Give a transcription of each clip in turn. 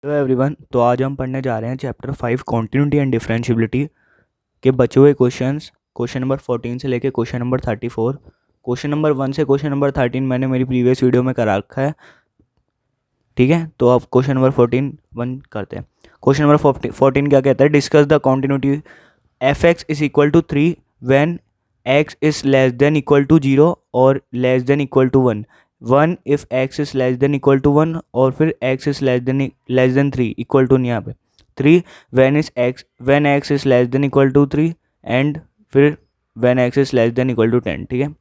Hello everyone. तो आज हम पढ़ने जा रहे हैं चैप्टर 5 कॉन्टिन्यूटी एंड डिफरेंशिएबिलिटी के बचे हुए क्वेश्चंस। क्वेश्चन नंबर 14 से लेके क्वेश्चन नंबर 34। क्वेश्चन नंबर 1 से क्वेश्चन नंबर 13 मैंने मेरी प्रीवियस वीडियो में करा रखा है, ठीक है। तो अब क्वेश्चन नंबर 14 वन करते हैं। क्वेश्चन नंबर 14 क्या कहता है? Discuss the continuity f x is equal to 3 when x is less than equal to 0 और less than equal to 1। 1 if x is less than equal to 1 और फिर x is less than 3 equal to नहीं यहाँ पे 3 when x is less than equal to 3 and फिर when x is less than equal to 10, ठीक है।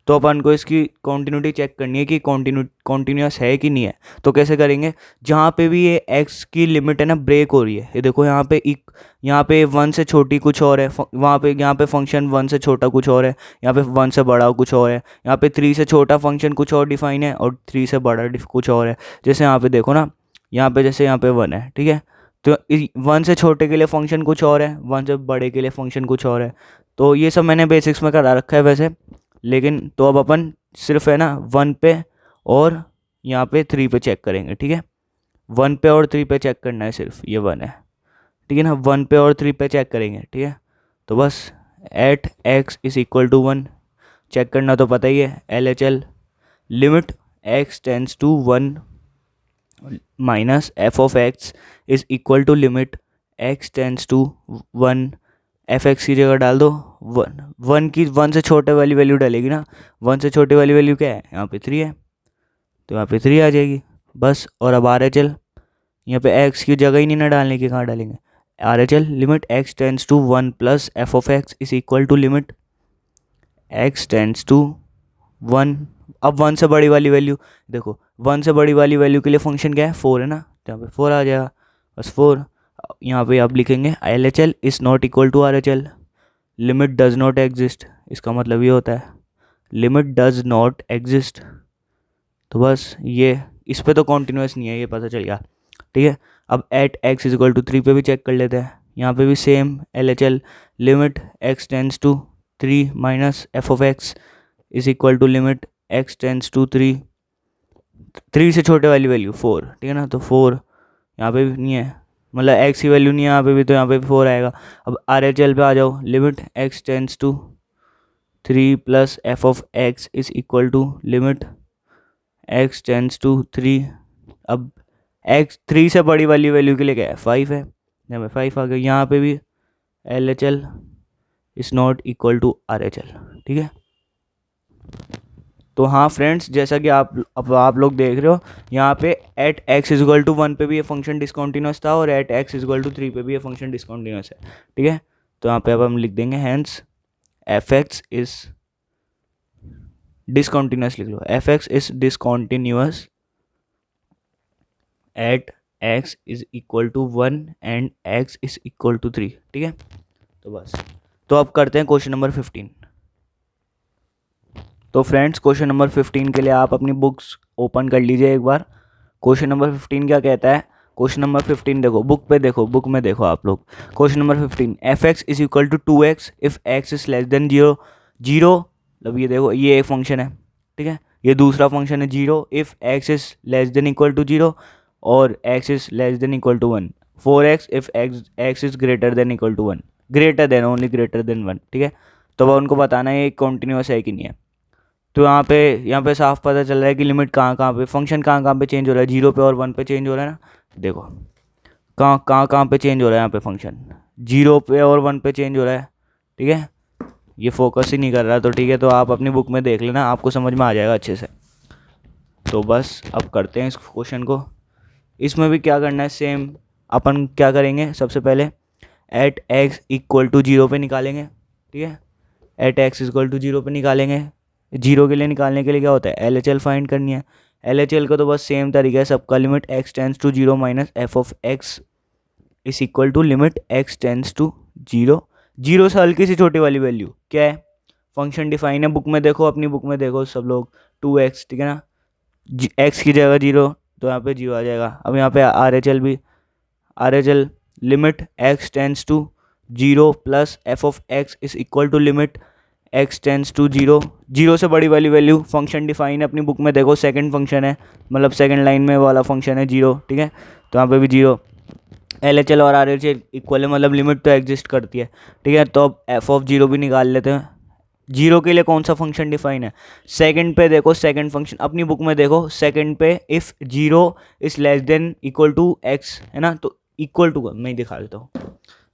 तो अपन को इसकी कॉन्टिन्यूटी चेक करनी है कि कॉन्टिन्यूस है कि नहीं है। तो कैसे करेंगे? जहाँ पे भी ये एक्स की लिमिट है ना ब्रेक हो रही है, ये देखो यहाँ पे 1 से छोटी कुछ और है, यहाँ पे फंक्शन 1 से छोटा कुछ और है, यहाँ पे 1 से बड़ा कुछ और है, यहाँ पे 3 से छोटा फंक्शन कुछ और डिफाइन है और 3 से बड़ा कुछ और है। जैसे यहाँ पे देखो ना, जैसे यहाँ पे 1 है, ठीक है। तो 1 से छोटे के लिए फंक्शन कुछ और है, 1 से बड़े के लिए फंक्शन कुछ और है। तो ये सब मैंने बेसिक्स में करा रखा है वैसे, लेकिन तो अब अपन सिर्फ है ना 1 पे और यहाँ पे 3 पे चेक करेंगे, ठीक है। 1 पे और 3 पे चेक करना है, सिर्फ ये 1 है, ठीक है ना। 1 पे और 3 पे चेक करेंगे, ठीक है। तो बस at x is equal to 1 check करना तो पता ही है, LHL limit x tends to 1 minus F of x is equal to limit x tends to 1। F x की जगह डाल दो 1 से छोटे वाली वैल्यू डालेगी ना। 1 से छोटे वाली वैल्यू क्या है? यहाँ पे 3 है, तो यहाँ पे 3 आ जाएगी बस। और अब RHL, यहाँ पे एक्स की जगह ही नहीं ना डालने की, कहाँ डालेंगे? RHL limit x tends to 1 plus F of x is equal to limit x tends to 1। अब 1 से बड़ी वाली वैल्यू देखो, 1 से बड़ी वाली वैल्यू के लिए फंक्शन क्या है? 4 है ना, तो यहाँ पे 4 आ जाएगा बस 4। यहाँ पे आप लिखेंगे LHL is not equal to RHL, limit does not exist. इसका मतलब ये होता है लिमिट डज नॉट एग्जिस्ट। तो बस ये इस पे तो कॉन्टिन्यूस नहीं है, ये पता चल गया, ठीक है। अब at x is equal to 3 पे भी चेक कर लेते हैं। यहाँ पे भी same LHL limit x tends to 3 minus F of x is equal to limit x tends to 3 से छोटे वाली वैल्यू 4, ठीक है ना। तो 4 यहाँ पे भी नहीं है, मतलब एक्स की वैल्यू नहीं है यहाँ पे भी, तो यहाँ पे भी 4 आएगा। अब RHL पे आ जाओ, limit x tends to 3 plus F of x is equal to limit x tends to 3। अब एक्स 3 से बड़ी वाली वैल्यू के लिए क्या है? 5 है, यहाँ पे 5 आ गया। यहाँ पे भी LHL is not equal to RHL, ठीक है। तो हाँ फ्रेंड्स, जैसा कि आप लोग देख रहे हो, यहाँ पे at x is equal to 1 पे भी ये फंक्शन डिसकॉन्टिन्यूस था और at x is equal to 3 पे भी ये फंक्शन डिसकॉन्टिन्यूस है, ठीक है। तो यहाँ पे अब हम लिख देंगे hence F x is discontinuous, लिख लो f x is discontinuous at x is equal to 1 and x is equal to 3, ठीक है। तो बस, तो अब करते हैं क्वेश्चन नंबर 15। तो फ्रेंड्स, क्वेश्चन नंबर 15 के लिए आप अपनी बुक्स ओपन कर लीजिए एक बार। क्वेश्चन नंबर 15 क्या कहता है? क्वेश्चन नंबर 15 देखो, बुक पे देखो, बुक में देखो आप लोग। Question number 15, f x is equal to 2x if x is less than 0। 0 मतलब ये देखो, ये एक फंक्शन है, ठीक है। ये दूसरा फंक्शन है 0 if x is less than equal to 0 और x is less than equal to 1। 4x if x is greater than equal to 1, greater than, only greater than 1, ठीक है। तो अब उनको बताना है ये कॉन्टिन्यूस है कि नहीं है। तो यहाँ पे साफ पता चल रहा है कि लिमिट कहाँ पे, फंक्शन कहाँ पे चेंज हो रहा है, 0 पे और 1 पे चेंज हो रहा है ना। देखो कहाँ पे चेंज हो रहा है, यहाँ पे फंक्शन 0 पे और 1 पे चेंज हो रहा है, ठीक है। ये फोकस ही नहीं कर रहा, तो ठीक है, तो आप अपनी बुक में देख लेना, आपको समझ में आ जाएगा अच्छे से। तो बस अब करते हैं इस क्वेश्चन को। इसमें भी क्या करना है, सेम अपन क्या करेंगे, सबसे पहले एट एक्स इक्वल टू 0 पे निकालेंगे, ठीक है। एट एक्स इक्वल टू 0 पे निकालेंगे। 0 के लिए निकालने के लिए क्या होता है? LHL फाइंड करनी है। LHL का तो बस सेम तरीका है सबका, limit x tends to 0 minus F of x is equal to limit x tends to 0। 0 से हल्की सी छोटी वाली वैल्यू क्या है? फंक्शन डिफाइन है, बुक में देखो, अपनी बुक में देखो सब लोग, 2x, ठीक है ना। एक्स की जगह 0, तो यहाँ पे 0 आ जाएगा। अब यहाँ पे RHL भी, RHL limit x tends to 0 plus F of x is equal to limit x tends to 0। 0 से बड़ी वाली वैल्यू, फंक्शन डिफाइन है, अपनी बुक में देखो, सेकंड फंक्शन है, मतलब सेकंड लाइन में वाला फंक्शन है 0, ठीक है। तो यहाँ पे भी जीरो। एल एच एल और आर एच एल इक्वल है, मतलब लिमिट तो एग्जिस्ट करती है, ठीक है। तो अब एफ ऑफ जीरो भी निकाल लेते हैं। जीरो के लिए कौन सा फंक्शन डिफाइन है? सेकंड पे देखो, सेकंड फंक्शन अपनी बुक में देखो, सेकंड पे if zero is less than equal to x, है ना, तो इक्वल टू मैं दिखा देता हूँ।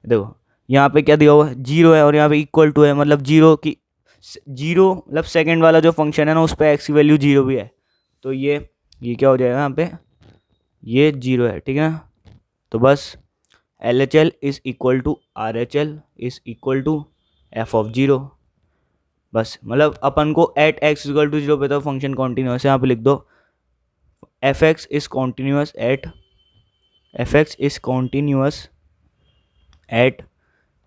देखो यहाँ पे क्या दिया हुआ है, जीरो है, और यहाँ पे इक्वल टू है, मतलब जीरो मतलब सेकंड वाला जो फंक्शन है ना, उस पर एक्स की वैल्यू जीरो भी है, तो ये क्या हो जाएगा यहाँ पे, ये जीरो है, ठीक है ना। तो बस L H L is equal to R H L is equal to F of zero. बस मतलब अपन को at x equal to zero पे तो फंक्शन कॉन्टिन्यूस है, यहाँ पे लिख दो f x is continuous at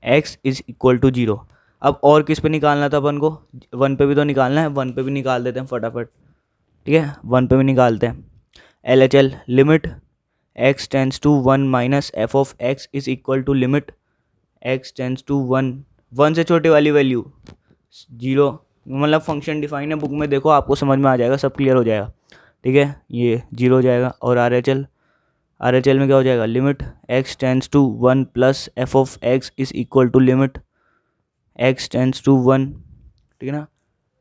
x is equal to zero. अब और किस पे निकालना था अपन को? वन पे भी तो निकालना है, वन पे भी निकाल देते हैं फटाफट, ठीक है, वन पे भी निकालते हैं। L H L limit x tends to one minus F of x is equal to limit x tends to one, one से छोटे वाली वैल्यू जीरो, मतलब फंक्शन डिफाइन है बुक में, देखो आपको समझ में आ जाएगा, सब क्लियर हो जाएगा, ठीक है। ये जीरो हो जाएगा। और आर एच एल में क्या हो जाएगा, limit x tends to one plus F of x is equal to limit x tends to one, ठीक है ना।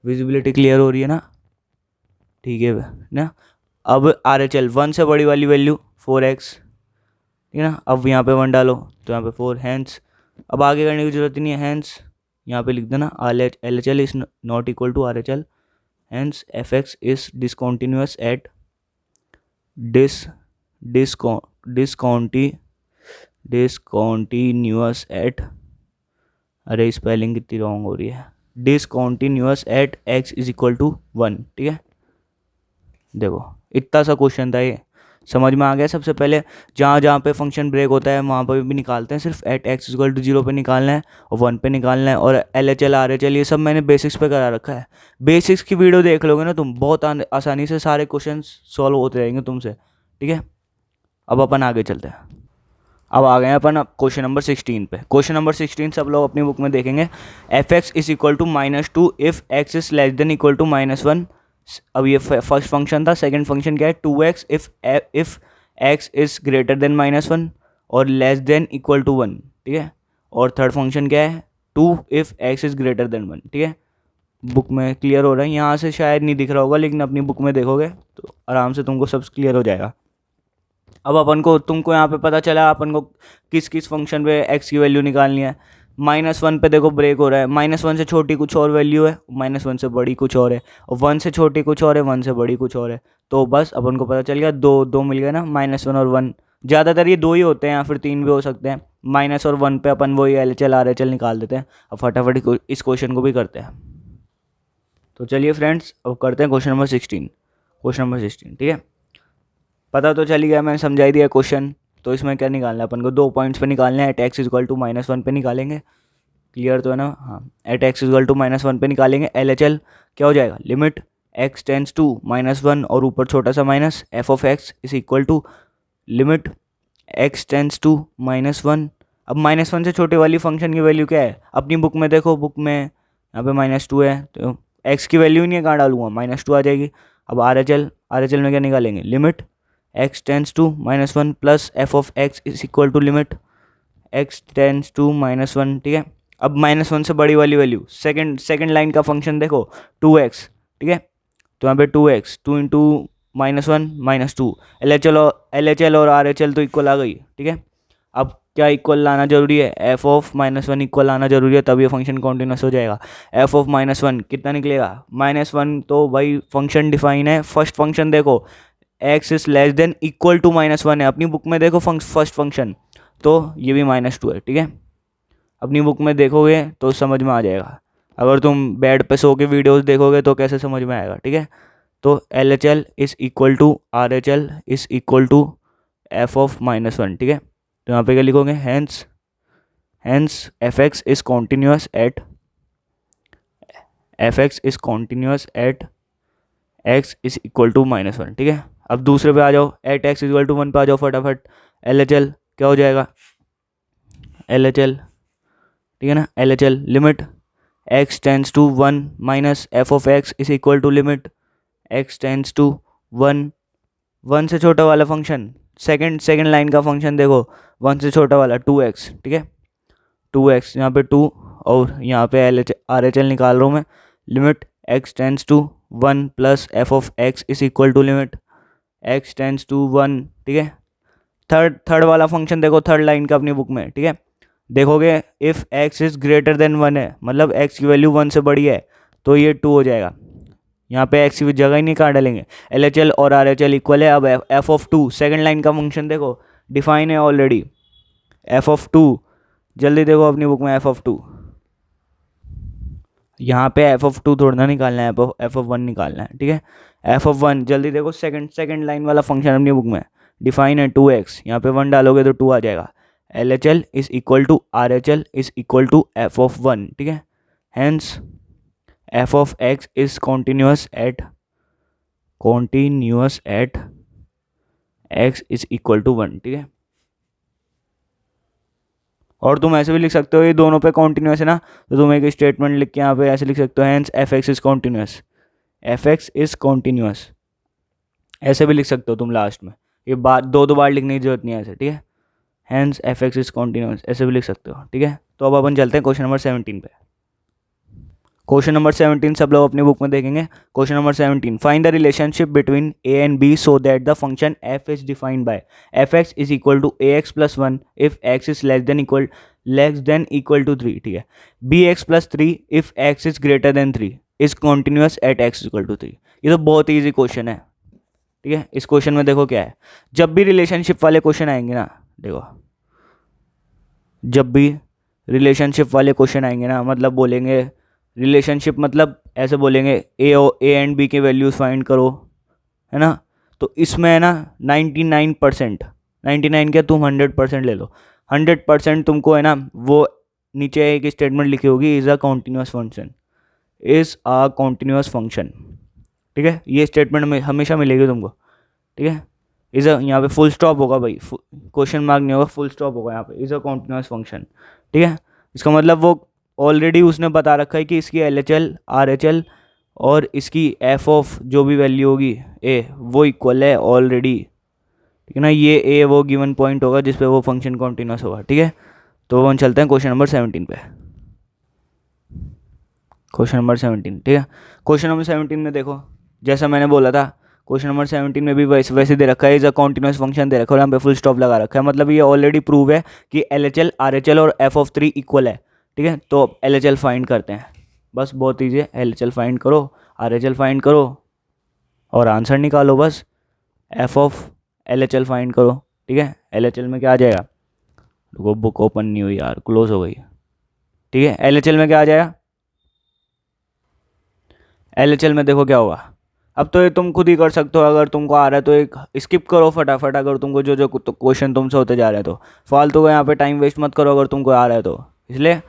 विजिबिलिटी क्लियर हो रही है ना, ठीक है ना। अब आर एच एल वन से बड़ी वाली वैल्यू फोर एक्स, ठीक है ना। अब यहाँ पे वन डालो तो यहाँ पे फोर, हैंस अब आगे करने की जरूरत ही नहीं है, हैंस यहाँ पे लिख देना L H L is not equal to R H L, hence F x is discontinuous at discontinuous at, अरे स्पेलिंग कितनी रॉन्ग हो रही है, discontinuous at x is equal to one, ठीक है। देखो इतना सा क्वेश्चन था ये, समझ में आ गया। सबसे पहले जहाँ जहाँ पे फंक्शन ब्रेक होता है वहाँ पर भी निकालते हैं, सिर्फ at x equal to zero पे निकालना है और वन पे निकालना है। और L H L R H L ये सब मैंने बेसिक्स पे करा रखा है, बेसिक्स की वीडियो देख लोगे ना तुम, बहुत आसानी से सारे क्वेश्चन सॉल्व होते रहेंगे तुमसे, ठीक है। अब अपन आगे चलते हैं। अब आ गए हैं अपन क्वेश्चन नंबर 16 पे। क्वेश्चन नंबर 16 सब लोग अपनी बुक में देखेंगे। F x is equal to minus two if x is less than equal to minus one. अब ये फर्स्ट फंक्शन था, सेकंड फंक्शन क्या है, two x if x is greater than minus one और less than equal to one, ठीक है। और third function क्या है, two if x is greater than one, ठीक है। बुक में क्लियर हो रहा है, यहाँ से शायद नहीं दिख रहा होगा, लेकिन अपनी बुक में देखोगे तो आराम से तुमको सब क्लियर हो जाएगा। अब अपन को तुमको यहाँ पे पता चला अपन को किस किस फंक्शन पे एक्स की वैल्यू निकालनी है। माइनस वन पे देखो ब्रेक हो रहा है, माइनस वन से छोटी कुछ और वैल्यू है, माइनस वन से बड़ी कुछ और है, और वन से छोटी कुछ और है, वन से बड़ी कुछ और है। तो बस अपन को पता चल गया, दो दो मिल गया ना, माइनस वन और वन। ज़्यादातर ये दो ही होते हैं या फिर तीन भी हो सकते हैं। माइनस और वन पे अपन वही L H L R H L निकाल देते हैं। अब फटाफट इस क्वेश्चन को भी करते हैं। तो चलिए फ्रेंड्स अब करते हैं क्वेश्चन नंबर 16, ठीक है। पता तो चल गया, मैंने समझाई दिया क्वेश्चन। तो इसमें क्या निकालना है अपन को, दो पॉइंट्स पे निकालना है। At x equal to minus one पे निकालेंगे, क्लियर तो है ना, हाँ। At x equal to minus one पे निकालेंगे। एल एच एल क्या हो जाएगा, limit x tends to minus one और ऊपर छोटा सा minus, F of x is equal to limit x tends to minus one. अब माइनस वन से छोटे वाली फंक्शन की वैल्यू क्या है, अपनी बुक में देखो, बुक में यहाँ पे माइनस टू है, तो एक्स की वैल्यू ही नहीं है, कहाँ डालूंगा, माइनस टू आ जाएगी। अब आर एच एल में क्या निकालेंगे, limit x tends to minus one plus F of x is equal to limit x tends to minus one, ठीक है। अब माइनस वन से बड़ी वाली वैल्यू, सेकंड लाइन का फंक्शन देखो, टू एक्स, ठीक है। तो यहाँ पे two x, two into minus one minus two, L H L और आर एच एल तो इक्वल आ गई, ठीक है। अब क्या इक्वल लाना जरूरी है, F of minus one equal लाना जरूरी है, तब ये फंक्शन कॉन्टिन्यूस हो जाएगा। एफ ऑफ माइनस वन कितना निकलेगा, माइनस वन, तो भाई फंक्शन डिफाइन है। फर्स्ट फंक्शन देखो, x is less than equal to minus one है, अपनी बुक में देखो फर्स्ट फंक्शन, तो ये भी माइनस टू है, ठीक है। अपनी बुक में देखोगे तो समझ में आ जाएगा, अगर तुम बेड पे सो के वीडियोस देखोगे तो कैसे समझ में आएगा, ठीक है। तो L H L is equal to R H L is equal to F of minus one, ठीक है। तो यहाँ पे क्या लिखोगे, hence F x is continuous at x is equal to minus one, ठीक है। अब दूसरे पे आ जाओ, at x equal to one पे आ जाओ फटाफट। एल एच एल क्या हो जाएगा, एल एच एल, ठीक है ना, L H L limit x tends to one minus F of x is equal to limit x tends to one, one से छोटा वाला फंक्शन सेकंड लाइन का फंक्शन देखो, 1 से छोटा वाला 2x, ठीक है, 2x यहाँ पे 2, और यहाँ पे RHL निकाल रहा हूँ मैं, limit x tends to 1 plus F of x is equal to limit x tends to 1, ठीक है। थर्ड वाला फंक्शन देखो, थर्ड लाइन का अपनी बुक में, ठीक है, देखोगे if x is greater than 1 है, मतलब x की वैल्यू 1 से बड़ी है, तो ये 2 हो जाएगा। यहाँ पे x की जगह ही नहीं कहाँ डालेंगे, LHL और RHL इक्वल है। अब f ऑफ 2 सेकेंड लाइन का फंक्शन देखो, डिफाइन है ऑलरेडी, f ऑफ 2, जल्दी देखो अपनी बुक में f ऑफ 2, यहाँ पे f ऑफ 2 थोड़ा ना निकालना है, f ऑफ 1 निकालना है, ठीक है। f ऑफ 1 जल्दी देखो, सेकंड लाइन वाला फंक्शन अपनी बुक में डिफाइन है 2x, यहाँ पे 1 डालोगे तो 2 आ जाएगा। LHL is equal to RHL is equal to f of 1, ठीक है। Hence f of x is continuous at x is equal to 1, ठीक है। और तुम ऐसे भी लिख सकते हो, ये दोनों पे कॉन्टिन्यूस है ना, तो तुम एक स्टेटमेंट लिख के यहाँ पे ऐसे लिख सकते हो, hence fx is continuous, fx is continuous, ऐसे भी लिख सकते हो तुम लास्ट में, ये बात दो बार लिखने की जरूरत नहीं है ऐसे, ठीक है। हेंस fx इज कॉन्टिन्यूस ऐसे भी लिख सकते हो, ठीक है। तो अब अपन चलते हैं क्वेश्चन नंबर 17 पे। क्वेश्चन नंबर 17 सब लोग अपनी बुक में देखेंगे। Question number 17, find the relationship between a and b so that the function f is defined by fx is equal to ax plus 1 if x is less than equal to 3, ठीक है। bx plus 3 if x is greater than 3 is continuous at x equal to 3। ये तो बहुत easy question है, ठीक है। इस question में देखो क्या है, जब भी रिलेशनशिप वाले क्वेश्चन आएंगे ना, देखो जब भी रिलेशनशिप वाले क्वेश्चन आएंगे ना, मतलब बोलेंगे रिलेशनशिप, मतलब ऐसे बोलेंगे ए एंड बी के वैल्यूज फाइंड करो, है ना, तो इसमें है ना 99 क्या, तुम 100% ले लो, 100% तुमको है ना, वो नीचे एक स्टेटमेंट लिखी होगी, इज़ अ कॉन्टिन्यूस फंक्शन, ठीक है। ये स्टेटमेंट में हमेशा मिलेगी तुमको, ठीक है। इज़ अ, यहाँ पे फुल स्टॉप होगा भाई, क्वेश्चन मार्क नहीं होगा, फुल स्टॉप होगा यहाँ पे, इज़ अ कॉन्टिन्यूस फंक्शन, ठीक है। इसका मतलब वो ऑलरेडी उसने बता रखा है कि इसकी LHL RHL और इसकी f ऑफ जो भी वैल्यू होगी a वो इक्वल है ऑलरेडी, ठीक है ना। ये a वो गिवन पॉइंट होगा जिस पे वो फंक्शन कॉन्टिन्यूस होगा, ठीक है। तो हम चलते हैं क्वेश्चन नंबर 17 पे। क्वेश्चन नंबर 17, ठीक है। क्वेश्चन नंबर 17 में देखो, जैसा मैंने बोला था, क्वेश्चन नंबर 17 में भी वैसे दे रखा है, इज अ कॉन्टिन्यूस फंक्शन दे रखा है, यहाँ पे फुल स्टॉप लगा रखा है, मतलब ये ऑलरेडी प्रूव है कि LHL RHL और f ऑफ 3 इक्वल है, ठीक है। तो LHL फाइंड करते हैं, बस बहुत ईजी है, LHL फाइंड करो, RHL फाइंड करो और आंसर निकालो, बस f ऑफ LHL फाइंड करो, ठीक है। LHL में क्या आ जाएगा, रुको बुक ओपन नहीं हुई यार, क्लोज हो गई, ठीक है। LHL में क्या आ जाएगा, LHL में देखो क्या होगा, अब तो ये तुम खुद ही कर सकते हो, अगर तुमको आ रहा है तो एक स्किप करो फटाफट, अगर तुमको जो जो क्वेश्चन तुमसे होते जा रहे हैं तो फालतू का यहाँ पे टाइम वेस्ट मत करो, अगर तुमको आ रहा है तो। इसलिए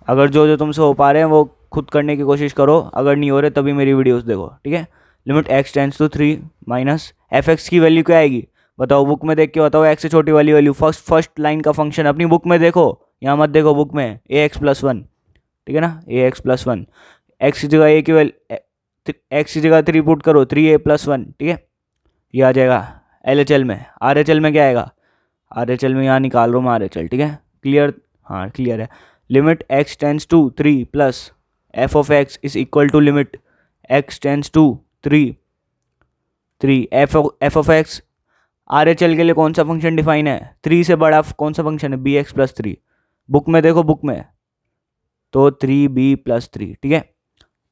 अगर जो जो तुमसे हो पा रहे हैं वो खुद करने की कोशिश करो, अगर नहीं हो रहे तभी मेरी वीडियोस देखो, ठीक है। Limit x tends to 3 minus fx की वैल्यू क्या आएगी, बताओ बुक में देख के बताओ, x से छोटी वाली वैल्यू, फर्स्ट लाइन का फंक्शन अपनी बुक में देखो, यहाँ मत देखो बुक में, ax प्लस 1, ठीक है ना, ax प्लस 1, x की जगह a की वैल्यू, x की जगह 3 पुट करो, 3a प्लस 1, ठीक है, ये आ जाएगा LHL में। RHL में क्या आएगा, RHL में यहाँ निकाल रहा हूँ मैं RHL, ठीक है, क्लियर, हाँ क्लियर है। Limit x tends to 3 plus f of x is equal to limit x tends to 3 f of x, RHL के लिए कौन सा फंक्शन डिफाइन है, 3 से बड़ा कौन सा फंक्शन है, bx प्लस 3, बुक में देखो, बुक में तो 3b प्लस 3, ठीक है।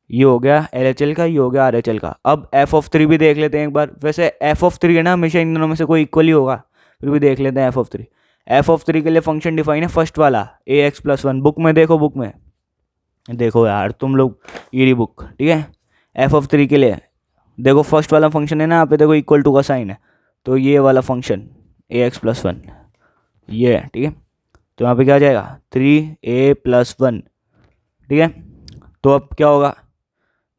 ये हो गया LHL का, ये हो गया RHL का। अब f ऑफ 3 भी देख लेते हैं एक बार, वैसे f ऑफ 3 है ना, हमेशा इन दोनों में से कोई इक्वल ही होगा, फिर भी देख लेते हैं f ऑफ 3। f ऑफ 3 के लिए फंक्शन डिफाइन है फर्स्ट वाला ax प्लस 1, बुक में देखो, बुक में देखो यार तुम लोग, ये रही बुक, ठीक है। f ऑफ 3 के लिए देखो फर्स्ट वाला फंक्शन है ना, यहाँ पे देखो इक्वल टू का साइन है, तो ये वाला फंक्शन ax प्लस 1 ये है, ठीक है। तो यहाँ पे क्या आ जाएगा 3a प्लस 1, ठीक है। तो अब क्या होगा,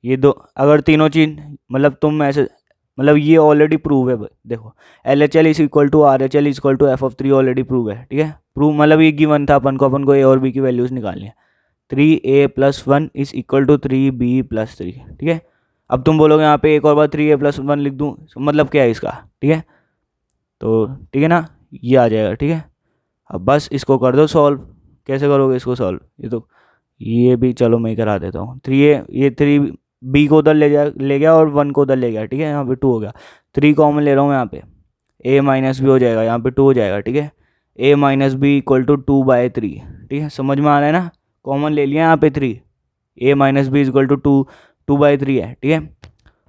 ये दो अगर तीनों चीज, मतलब तुम ऐसे, मतलब ये ऑलरेडी प्रूव है, देखो LHL is equal to RHL is equal to f of 3 already prove है, ठीक है। प्रूव मतलब ये गिवन था, अपन को a और b की वैल्यूज निकालनी है, 3a plus 1 is equal to 3b plus 3, ठीक है। अब तुम बोलोगे यहाँ पे एक और बार 3a प्लस 1 लिख दूँ, मतलब क्या है इसका, ठीक है, तो ठीक है ना, ये आ जाएगा। ठीक है, अब बस इसको कर दो सॉल्व। कैसे करोगे इसको सॉल्व? ये भी चलो मैं ही करा देता हूँ। ये 3b को उधर ले गया और 1 को उधर ले गया। ठीक है, यहाँ पे 2 हो गया। 3 कॉमन ले रहा हूँ यहाँ पे, a माइनस बी हो जाएगा, यहाँ पे 2 हो जाएगा। ठीक है, a minus b equal to 2/3। ठीक है, समझ में आ रहा है ना? कॉमन ले लिया यहाँ पे 3, a minus b equal to 2/3 है। ठीक है,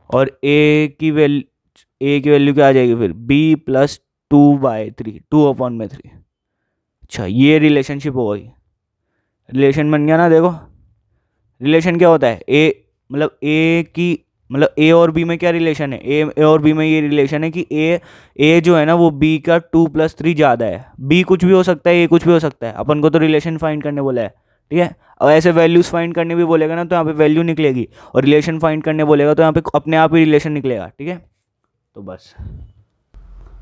और a की वैल्यू क्या आ जाएगी फिर? b plus 2/3, 2/3। अच्छा, ये रिलेशनशिप हो गई, रिलेशन बन गया ना। देखो रिलेशन क्या होता है, ए और बी में क्या रिलेशन है? ए और बी में ये रिलेशन है कि ए जो है ना वो बी का 2+3 ज़्यादा है। बी कुछ भी हो सकता है, ए कुछ भी हो सकता है। अपन को तो रिलेशन फाइंड करने बोला है। ठीक है, और ऐसे वैल्यूज फाइंड करने भी बोलेगा ना तो यहाँ पे वैल्यू निकलेगी, और रिलेशन फाइंड करने बोलेगा तो यहाँ पे अपने आप ही रिलेशन निकलेगा। ठीक है, तो बस,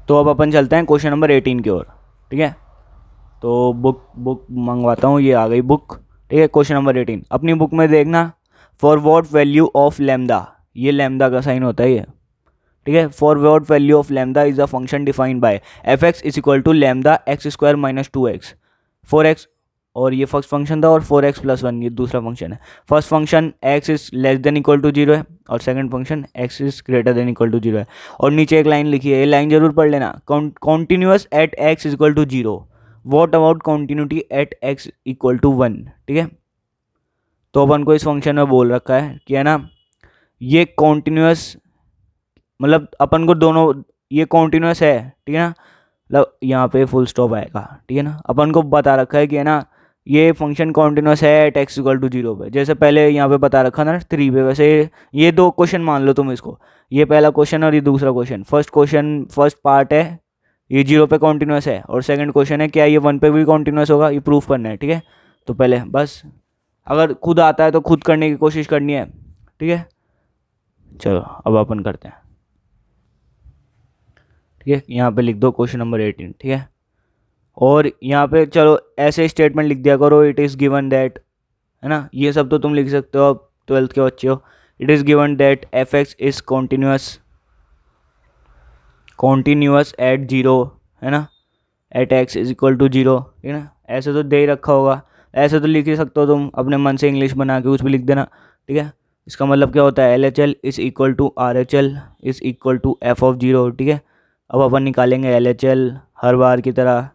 तो अब अपन चलते हैं क्वेश्चन नंबर 18 की ओर। ठीक है, तो बुक मंगवाता हूँ, ये आ गई बुक। ठीक है, क्वेश्चन नंबर 18 अपनी बुक में देखना। For what value of lambda, ये लैम्डा का साइन होता है ये। ठीक है, for what value of lambda is a function defined by f x is equal to lambda x square minus 2x। 4x, और ये फर्स्ट फंक्शन था, और 4x प्लस 1 ये दूसरा फंक्शन है। First function x is less than equal to 0 है, और second function x is greater than equal to 0 है। और नीचे एक लाइन लिखी है, ये लाइन जरूर पढ़ लेना। Continuous at x is equal to 0, what about continuity at x equal to 1। ठीक है, तो अपन को इस फंक्शन में बोल रखा है कि है ना, ये कॉन्टिन्यूअस, मतलब अपन को दोनों, ये कॉन्टिन्यूअस है। ठीक है ना, मतलब यहाँ पे फुल स्टॉप आएगा। ठीक है ना, अपन को बता रखा है कि है ना ये फंक्शन कॉन्टिन्यूअस है एट एक्स इक्वल टू 0 पे, जैसे पहले यहाँ पे बता रखा ना 3 पे, वैसे ये दो क्वेश्चन मान लो तुम इसको। ये पहला क्वेश्चन और ये दूसरा क्वेश्चन। फर्स्ट पार्ट है ये 0 पे कॉन्टिन्यूअस है, और सेकंड क्वेश्चन है क्या ये 1 पे भी कॉन्टिन्यूअस होगा, ये प्रूफ करना है। ठीक है, तो पहले बस अगर खुद आता है तो खुद करने की कोशिश करनी है। ठीक है, चलो अब अपन करते हैं। ठीक है, यहाँ पे लिख दो क्वेश्चन नंबर 18। ठीक है, और यहाँ पे चलो ऐसे स्टेटमेंट लिख दिया करो, इट इज़ गिवन दैट, है ना, ये सब तो तुम लिख सकते हो, अब 12th के बच्चे हो। It is given that f x is continuous at 0, है ना, at x is equal to 0। ठीक है ना, ऐसे तो दे ही रखा होगा, ऐसे तो लिख ही सकते हो तुम अपने मन से, इंग्लिश बना के कुछ भी लिख देना। ठीक है, इसका मतलब क्या होता है, L H L is equal to R H L is equal to F of 0। ठीक है, अब अपन निकालेंगे एल एच एल हर बार की तरह।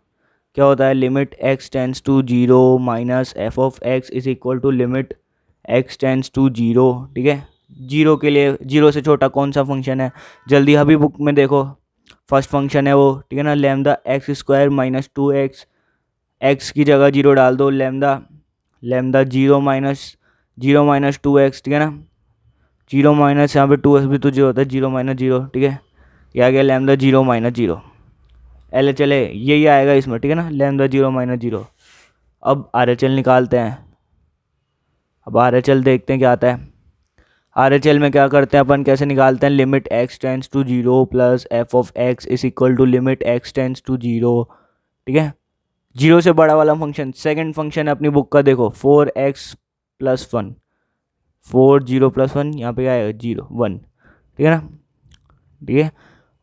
क्या होता है, limit x tends to 0 minus F of x is equal to limit x tends to 0। ठीक है, 0 के लिए 0 से छोटा कौन सा फंक्शन है, जल्दी अभी बुक में देखो। फर्स्ट फंक्शन है वो। ठीक है ना, lambda x square minus 2x, x की जगह 0 डाल दो, लैम्डा 0 माइनस 2x। ठीक है ना, 0 माइनस यहाँ पे 2x भी तो 0 होता है, 0 माइनस 0। ठीक है, ये आ गया lambda 0 minus 0, L H L है यही आएगा इसमें। ठीक है ना, लैम्डा 0 माइनस 0। अब आर एच एल निकालते हैं। अब आर एच एल देखते हैं क्या आता है। आर एच एल में क्या करते हैं अपन, कैसे निकालते हैं, limit x tends to 0 plus F of x is equal to limit x tends to 0। ठीक है, 0 से बड़ा वाला फंक्शन, सेकंड फंक्शन है अपनी बुक का, देखो 4x प्लस 1, 4 0 प्लस 1, यहाँ पे क्या आएगा 0 1। ठीक है ना, ठीक है,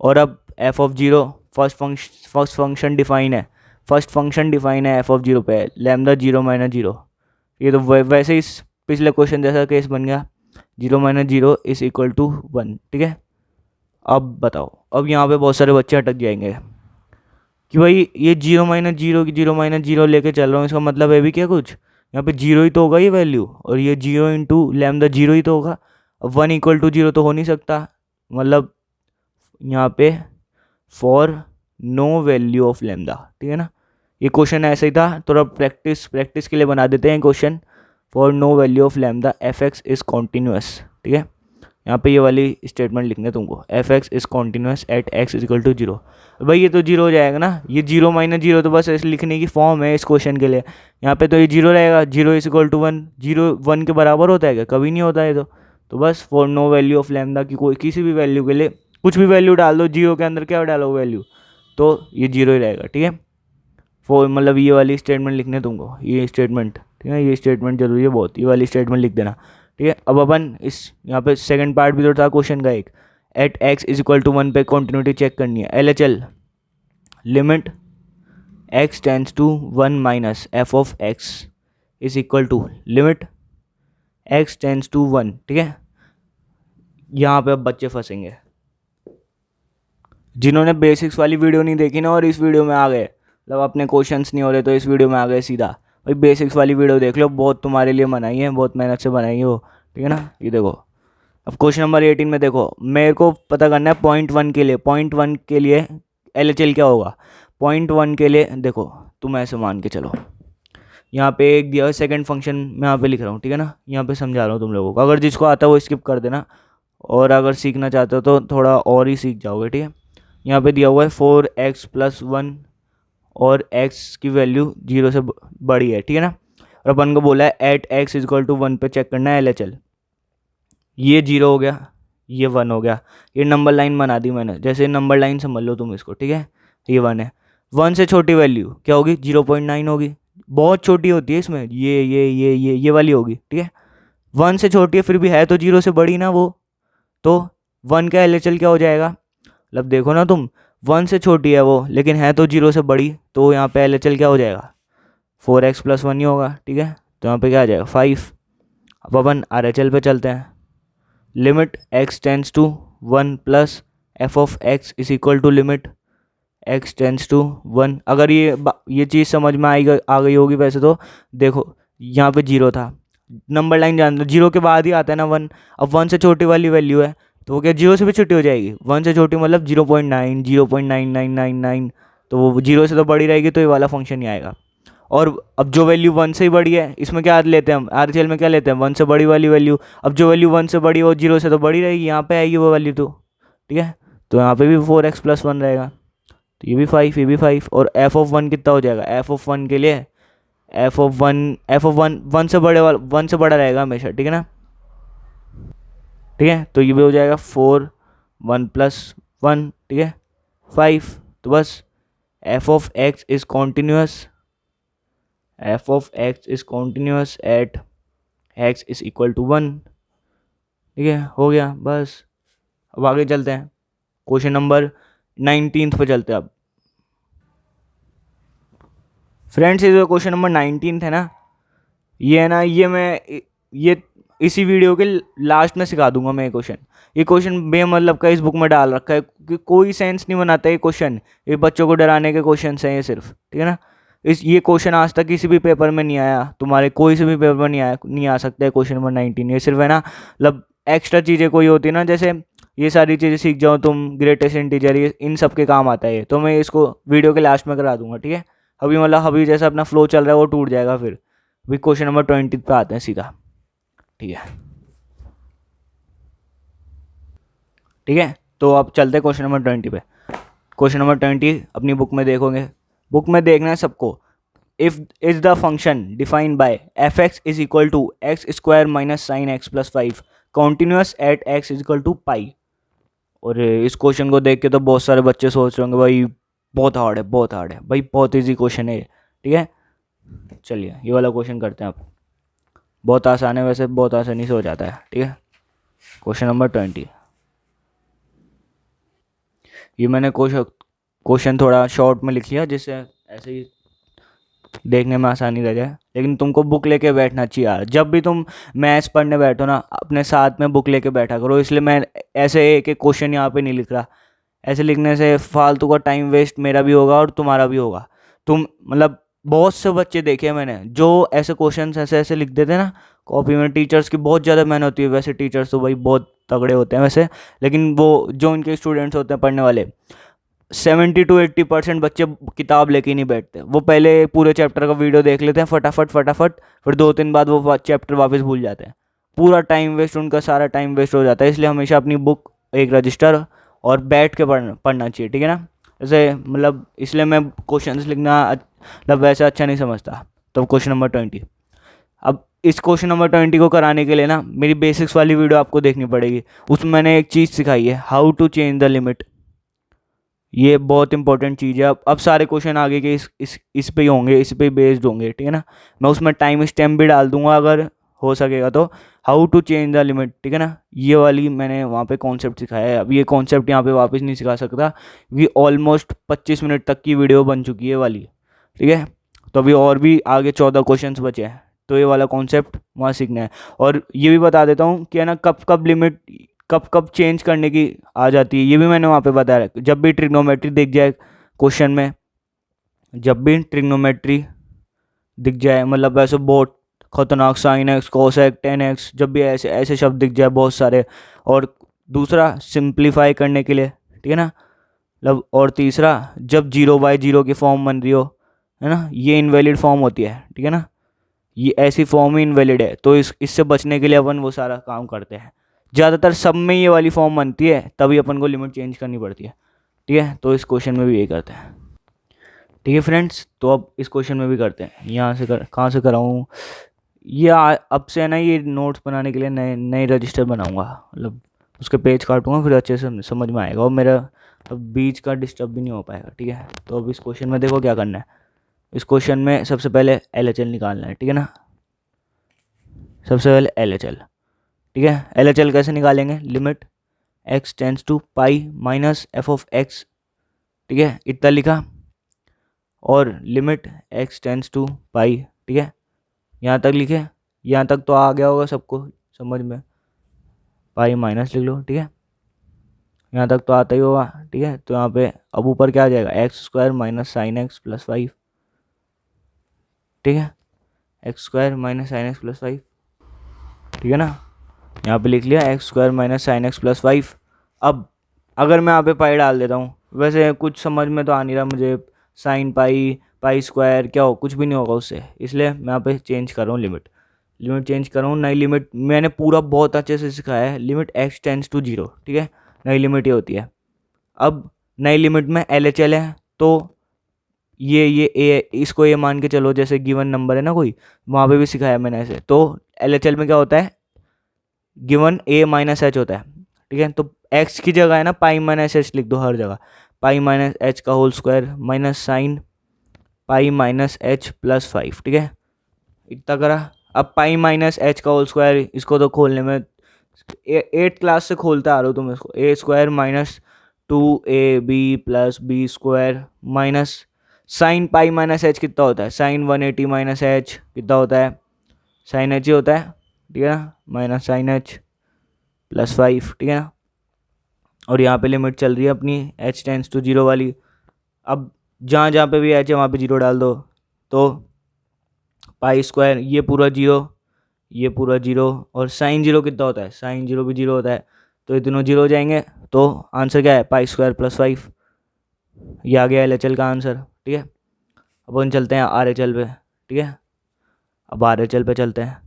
और अब F of 0, first function define है, एफ ऑफ 0 पे लैम्डा 0 माइनस 0। ये तो वैसे ही पिछले क्वेश्चन जैसा केस बन गया, 0 माइनस 0 इज इक्वल टू 1। ठीक है, अब बताओ, अब यहाँ पे बहुत सारे बच्चे अटक जाएंगे कि भाई ये 0 लेके चल रहा हूँ, इसका मतलब है भी क्या कुछ, यहाँ पे 0 ही तो होगा ये वैल्यू, और ये 0 इंटू लैम्डा 0 ही तो होगा। अब 1 इक्वल टू 0 तो हो नहीं सकता, मतलब यहाँ पे for no value of lambda. ठीक है ना, ये क्वेश्चन ऐसा ही था, थोड़ा प्रैक्टिस के लिए बना देते हैं question. For no value of lambda f x is continuous. ठीक है, यहाँ पे ये वाली स्टेटमेंट लिखना है तुमको, f x is continuous at x is equal to 0। भाई ये तो 0 हो जाएगा ना, ये 0 माइनस 0 तो बस ऐसे लिखने की फॉर्म है इस क्वेश्चन के लिए। यहाँ पे तो ये 0 रहेगा, 0 इज इक्वल टू 1, 0 1 के बराबर होता है क्या, कभी नहीं होता है। तो बस for no value of lambda की कोई किसी भी वैल्यू के लिए कुछ भी वैल्यू डाल दो, 0 के अंदर क्या डालो वैल्यू, तो ये 0 ही रहेगा। ठीक है, फॉर मतलब ये वाली स्टेटमेंट लिखने तुमको, ये स्टेटमेंट। ठीक है, ये स्टेटमेंट जरूरी है बहुत, ये वाली स्टेटमेंट लिख देना। ठीक है, अब अपन इस यहाँ पे सेकंड पार्ट भी तो था क्वेश्चन का एक, at x is equal to 1 पे कॉन्टिन्यूटी चेक करनी है। L H L limit x tends to 1 minus F of x is equal to limit x tends to 1, ठीक है। यहाँ पे अब बच्चे फंसेंगे जिन्होंने बेसिक्स वाली वीडियो नहीं देखी ना और इस वीडियो में आ गए, मतलब अपने क्वेश्चंस नहीं हो रहे तो इस वीडियो में आ गए सीधा। भाई बेसिक्स वाली वीडियो देख लो, बहुत तुम्हारे लिए बनाई है, बहुत मेहनत से बनाई है वो, ठीक है ना। ये देखो अब क्वेश्चन नंबर 18 में देखो, मेरे को पता करना है पॉइंट 1 के लिए, पॉइंट 1 के लिए LHL क्या होगा। पॉइंट 1 के लिए देखो तुम ऐसे मान के चलो, यहाँ पे एक दिया सेकंड फंक्शन मैं यहाँ पे लिख रहा हूँ, ठीक है ना। यहाँ पे समझा रहा हूँ तुम लोगों को, अगर जिसको आता है वो स्किप कर देना, और अगर सीखना चाहते हो तो थोड़ा और ही सीख जाओगे, ठीक है। यहाँ पे दिया हुआ है 4x + 1 और x की वैल्यू 0 से बड़ी है, ठीक है ना। और अपन को बोला है एट x = 1 पे चेक करना है LHL। ये 0 हो गया, ये 1 हो गया, ये नंबर लाइन बना दी मैंने, जैसे नंबर लाइन समझ लो तुम इसको, ठीक है। ये 1 है, 1 से छोटी वैल्यू क्या होगी, 0.9 होगी। बहुत छोटी होती है इसमें, ये वाली होगी, ठीक है। 1 से छोटी है फिर भी है तो 0 से बड़ी ना वो, तो 1 का LHL क्या हो जाएगा। मतलब देखो ना तुम, 1 से छोटी है वो लेकिन है तो 0 से बड़ी, तो यहाँ पे LHL क्या हो जाएगा, 4x + 1 ही होगा, ठीक है। तो यहाँ पे क्या आ जाएगा 5। अब अपन RHL पे चलते हैं। Limit x tends to 1 plus F of x is equal to limit x tends to 1। अगर ये चीज़ समझ में आ गई होगी वैसे तो देखो, यहाँ पे 0 था, नंबर लाइन जान दो, 0 के बाद ही आता है ना 1। अब 1 से छोटी वाली वैल्यू है तो वो क्या 0 से भी छोटी हो जाएगी, 1 से छोटी मतलब 0.9, 0.9999, तो वो 0 से तो बड़ी रहेगी, तो ये वाला फंक्शन ही आएगा। और अब जो वैल्यू 1 से ही बड़ी है, इसमें क्या लेते हैं हम, RHL में क्या लेते हैं, 1 से बड़ी वाली वैल्यू। अब जो वैल्यू 1 से बड़ी है वो 0 से तो बड़ी रहेगी, यहाँ पे आएगी वो वैल्यू, तो ठीक है। तो यहाँ पे भी 4x + 1 रहेगा, तो ये भी 5, ये भी 5। और एफ ऑफ 1 कितना हो जाएगा, एफ ऑफ 1 के लिए एफ ऑफ वन 1 से बड़े वाला 1 से बड़ा रहेगा हमेशा, ठीक है ना, ठीक है। तो ये भी हो जाएगा 4, 1 + 1, ठीक है 5। तो बस F of x is continuous, f of x is continuous at x is equal to 1, ठीक है, हो गया बस। अब आगे चलते हैं, क्वेश्चन नंबर 19 पे चलते हैं अब। फ्रेंड्स ये जो क्वेश्चन नंबर 19 है ना, ये है ना, ये मैं ये इसी वीडियो के लास्ट में सिखा दूंगा मैं ये क्वेश्चन। ये क्वेश्चन बेमतलब का इस बुक में डाल रखा है कि कोई सेंस नहीं बनाता ये क्वेश्चन, ये बच्चों को डराने के क्वेश्चन हैं ये सिर्फ, ठीक है ना। ये क्वेश्चन आज तक किसी भी पेपर में नहीं आया, तुम्हारे कोई से भी पेपर में नहीं आ सकता है क्वेश्चन नंबर 19। ये सिर्फ है ना, मतलब एक्स्ट्रा चीज़ें कोई होती है ना, जैसे ये सारी चीज़ें सीख जाओ तुम, ग्रेटेस्ट इंटीजर, ये इन सब के काम आता है ये, तो मैं इसको वीडियो के लास्ट में करा दूंगा, ठीक है। अभी मतलब अभी जैसा अपना फ्लो चल रहा है वो टूट जाएगा फिर। अभी क्वेश्चन नंबर 20 पे आते हैं सीधा, ठीक है, ठीक है। तो अब चलते हैं क्वेश्चन नंबर 20 पे। क्वेश्चन नंबर 20 अपनी बुक में देखोगे, बुक में देखना है सबको। If is the function defined by f x is equal to x² - sin x + 5 continuous at x is equal to pi. और इस क्वेश्चन को देख के तो बहुत सारे बच्चे सोच रहे होंगे भाई बहुत हार्ड है, बहुत हार्ड है। भाई बहुत ईजी क्वेश्चन है, ठीक है। चलिए ये वाला क्वेश्चन करते हैं आप, बहुत आसान है वैसे, बहुत आसानी से हो जाता है, ठीक है। क्वेश्चन नंबर 20, ये मैंने क्वेश्चन थोड़ा शॉर्ट में लिख लिया जिससे ऐसे ही देखने में आसानी रह जाए, लेकिन तुमको बुक लेके बैठना चाहिए यार। जब भी तुम मैथ्स पढ़ने बैठो ना, अपने साथ में बुक लेके बैठा करो। इसलिए मैं ऐसे एक एक क्वेश्चन यहाँ पे नहीं लिख रहा, ऐसे लिखने से फालतू का टाइम वेस्ट मेरा भी होगा और तुम्हारा भी होगा। तुम मतलब बहुत से बच्चे देखे मैंने जो ऐसे क्वेश्चन ऐसे ऐसे लिख देते ना कॉपी में। टीचर्स की बहुत ज़्यादा मेहनत होती है, वैसे टीचर्स तो भाई बहुत तगड़े होते हैं वैसे, लेकिन वो जो उनके स्टूडेंट्स होते हैं पढ़ने वाले, 70 to 80% बच्चे किताब लेके नहीं बैठते। वो पहले पूरे चैप्टर का वीडियो देख लेते हैं फटाफट, फिर 2 दिन बाद वो चैप्टर वापस भूल जाते हैं। पूरा टाइम वेस्ट, उनका सारा टाइम वेस्ट हो जाता है। इसलिए हमेशा अपनी बुक एक रजिस्टर और बैठ के पढ़ना चाहिए, ठीक है ना। जैसे मतलब इसलिए मैं क्वेश्चंस लिखना मतलब वैसे अच्छा नहीं समझता। तो क्वेश्चन नंबर 20, अब इस क्वेश्चन नंबर 20 को कराने के लिए ना मेरी बेसिक्स वाली वीडियो आपको देखनी पड़ेगी। उसमें मैंने एक चीज़ सिखाई है, how to change the limit. ये बहुत इंपॉर्टेंट चीज़ है। अब सारे क्वेश्चन आगे के इस पे ही होंगे, इस पे ही बेस्ड होंगे, ठीक है ना। मैं उसमें टाइम स्टैम्प भी डाल दूंगा अगर हो सकेगा तो। How to change the limit, ठीक है ना, ये वाली मैंने वहाँ पे कॉन्सेप्ट सिखाया है। अब ये कॉन्सेप्ट यहाँ पे वापस नहीं सिखा सकता, ये ऑलमोस्ट 25 मिनट तक की वीडियो बन चुकी है वाली, ठीक है। तो अभी और भी आगे 14 क्वेश्चंस बचे हैं, तो ये वाला कॉन्सेप्ट वहाँ सीखना है। और ये भी बता देता हूँ कि है ना, कब कब लिमिट कब कब चेंज करने की आ जाती है, ये भी मैंने वहाँ पे बताया। जब भी ट्रिग्नोमेट्री दिख जाए क्वेश्चन में, जब भी ट्रिग्नोमेट्री दिख जाए, मतलब ऐसे बहुत खतरनाक sine x cosec ten x, जब भी ऐसे ऐसे शब्द दिख जाए बहुत सारे, और दूसरा सिंप्लीफाई करने के लिए, ठीक है ना, मतलब, और तीसरा जब 0/0 की फॉर्म बन रही हो, है ना, ये इनवैलिड फॉर्म होती है, ठीक है ना, ये ऐसी फॉर्म ही इनवैलिड है, तो इससे बचने के लिए अपन वो सारा काम करते हैं। ज़्यादातर सब में ये वाली फॉर्म बनती है, तभी अपन को लिमिट चेंज करनी पड़ती है, ठीक है। तो इस क्वेश्चन में भी यही करते हैं, ठीक है फ्रेंड्स। तो अब इस क्वेश्चन में भी करते हैं, यहाँ से कहाँ से कराऊँ, ये अब से है ना, ये नोट्स बनाने के लिए नए नए रजिस्टर बनाऊंगा, मतलब उसके पेज काटूंगा, फिर अच्छे से समझ में आएगा, और मेरा अब बीच का डिस्टर्ब भी नहीं हो पाएगा, ठीक है। तो अब इस क्वेश्चन में देखो क्या करना है। इस क्वेश्चन में सबसे पहले LHL निकालना है, ठीक है ना, सबसे पहले LHL, ठीक है। LHL कैसे निकालेंगे, limit x tends to pi minus F of X, ठीक है, इतना लिखा, और limit x tends to pi, ठीक है, यहाँ तक लिखे, यहाँ तक तो आ गया होगा सबको समझ में, पाई माइनस लिख लो, ठीक है, यहाँ तक तो आता ही होगा, ठीक है। तो यहाँ पे अब ऊपर क्या आ जाएगा, x² minus sign X plus 5, ठीक है, x² minus sign X plus 5, ठीक है ना, यहाँ पे लिख लिया x² minus sign X plus 5। अब अगर मैं यहाँ पे पाई डाल देता हूँ, वैसे कुछ समझ में तो आ नहीं रहा मुझे, साइन पाई पाई स्क्वायर क्या हो, कुछ भी नहीं होगा उससे, इसलिए मैं यहाँ पे चेंज कर रहा हूँ लिमिट, चेंज कर रहा हूँ। नई लिमिट मैंने पूरा बहुत अच्छे से सिखाया है, लिमिट x टेंस टू 0, ठीक है, नई लिमिट ये होती है। अब नई लिमिट में LHL है, तो ये ए, इसको ये मान के चलो जैसे गिवन नंबर है ना कोई, वहाँ पे भी सिखाया मैंने ऐसे। तो LHL में क्या होता है, गिवन a माइनस एच होता है, ठीक है। तो x की जगह है ना पाई माइनस एच लिख दो हर जगह, पाई माइनस एच का whole square minus sine pi minus H plus 5, ठीक है, इतना करा। अब पाई माइनस एच का होल स्क्वायर, इसको तो खोलने में 8th क्लास से खोलते आ रहे हो तुम इसको, a² minus 2ab plus b square minus sine pi minus H कितना होता है, साइन 180 माइनस एच कितना होता है, साइन एच ही होता है, ठीक है ना, माइनस साइन एच प्लस 5, ठीक है ना। और यहाँ पे लिमिट चल रही है अपनी h टेंस टू 0 वाली। अब जहाँ जहाँ पे भी h है वहाँ पे 0 डाल दो, तो पाई स्क्वायर ये पूरा 0, ये पूरा 0, और साइन 0 कितना होता है, साइन 0 भी 0 होता है, तो ये दोनों 0 हो जाएंगे। तो आंसर क्या है, पाई स्क्वायर प्लस 5, ये आ गया LHL का आंसर, ठीक है। अब हम चलते हैं RHL पे, ठीक है। अब RHL पे चलते हैं,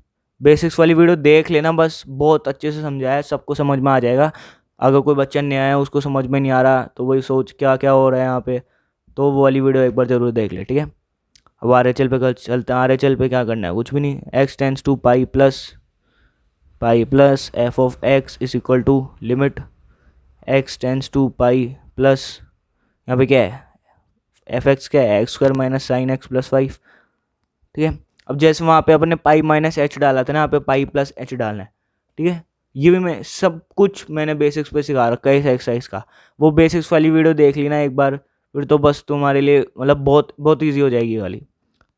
बेसिक्स वाली वीडियो देख लेना बस, बहुत अच्छे से समझाया है, सबको समझ में आ जाएगा। अगर कोई बच्चा नया है उसको समझ में नहीं आ रहा, तो वही सोच क्या क्या हो रहा है यहाँ पे, तो वो वाली वीडियो एक बार ज़रूर देख ले, ठीक है। अब RHL पे चलते हैं, RHL पे क्या करना है, कुछ भी नहीं, x tends to pi plus F of x is equal to limit x tends to pi plus, यहाँ पे क्या है, एफ एक्स क्या है, x² minus sign X plus 5, ठीक है। अब जैसे वहाँ पे अपने पाई माइनस एच डाला था ना, यहाँ पे पाई प्लस एच डालना है, ठीक है। ये भी मैं सब कुछ मैंने बेसिक्स पे सिखा रखा है इस एक्सरसाइज का, वो बेसिक्स वाली वीडियो देख ली ना एक बार, फिर तो बस तुम्हारे लिए मतलब बहुत बहुत ईजी हो जाएगी ये वाली,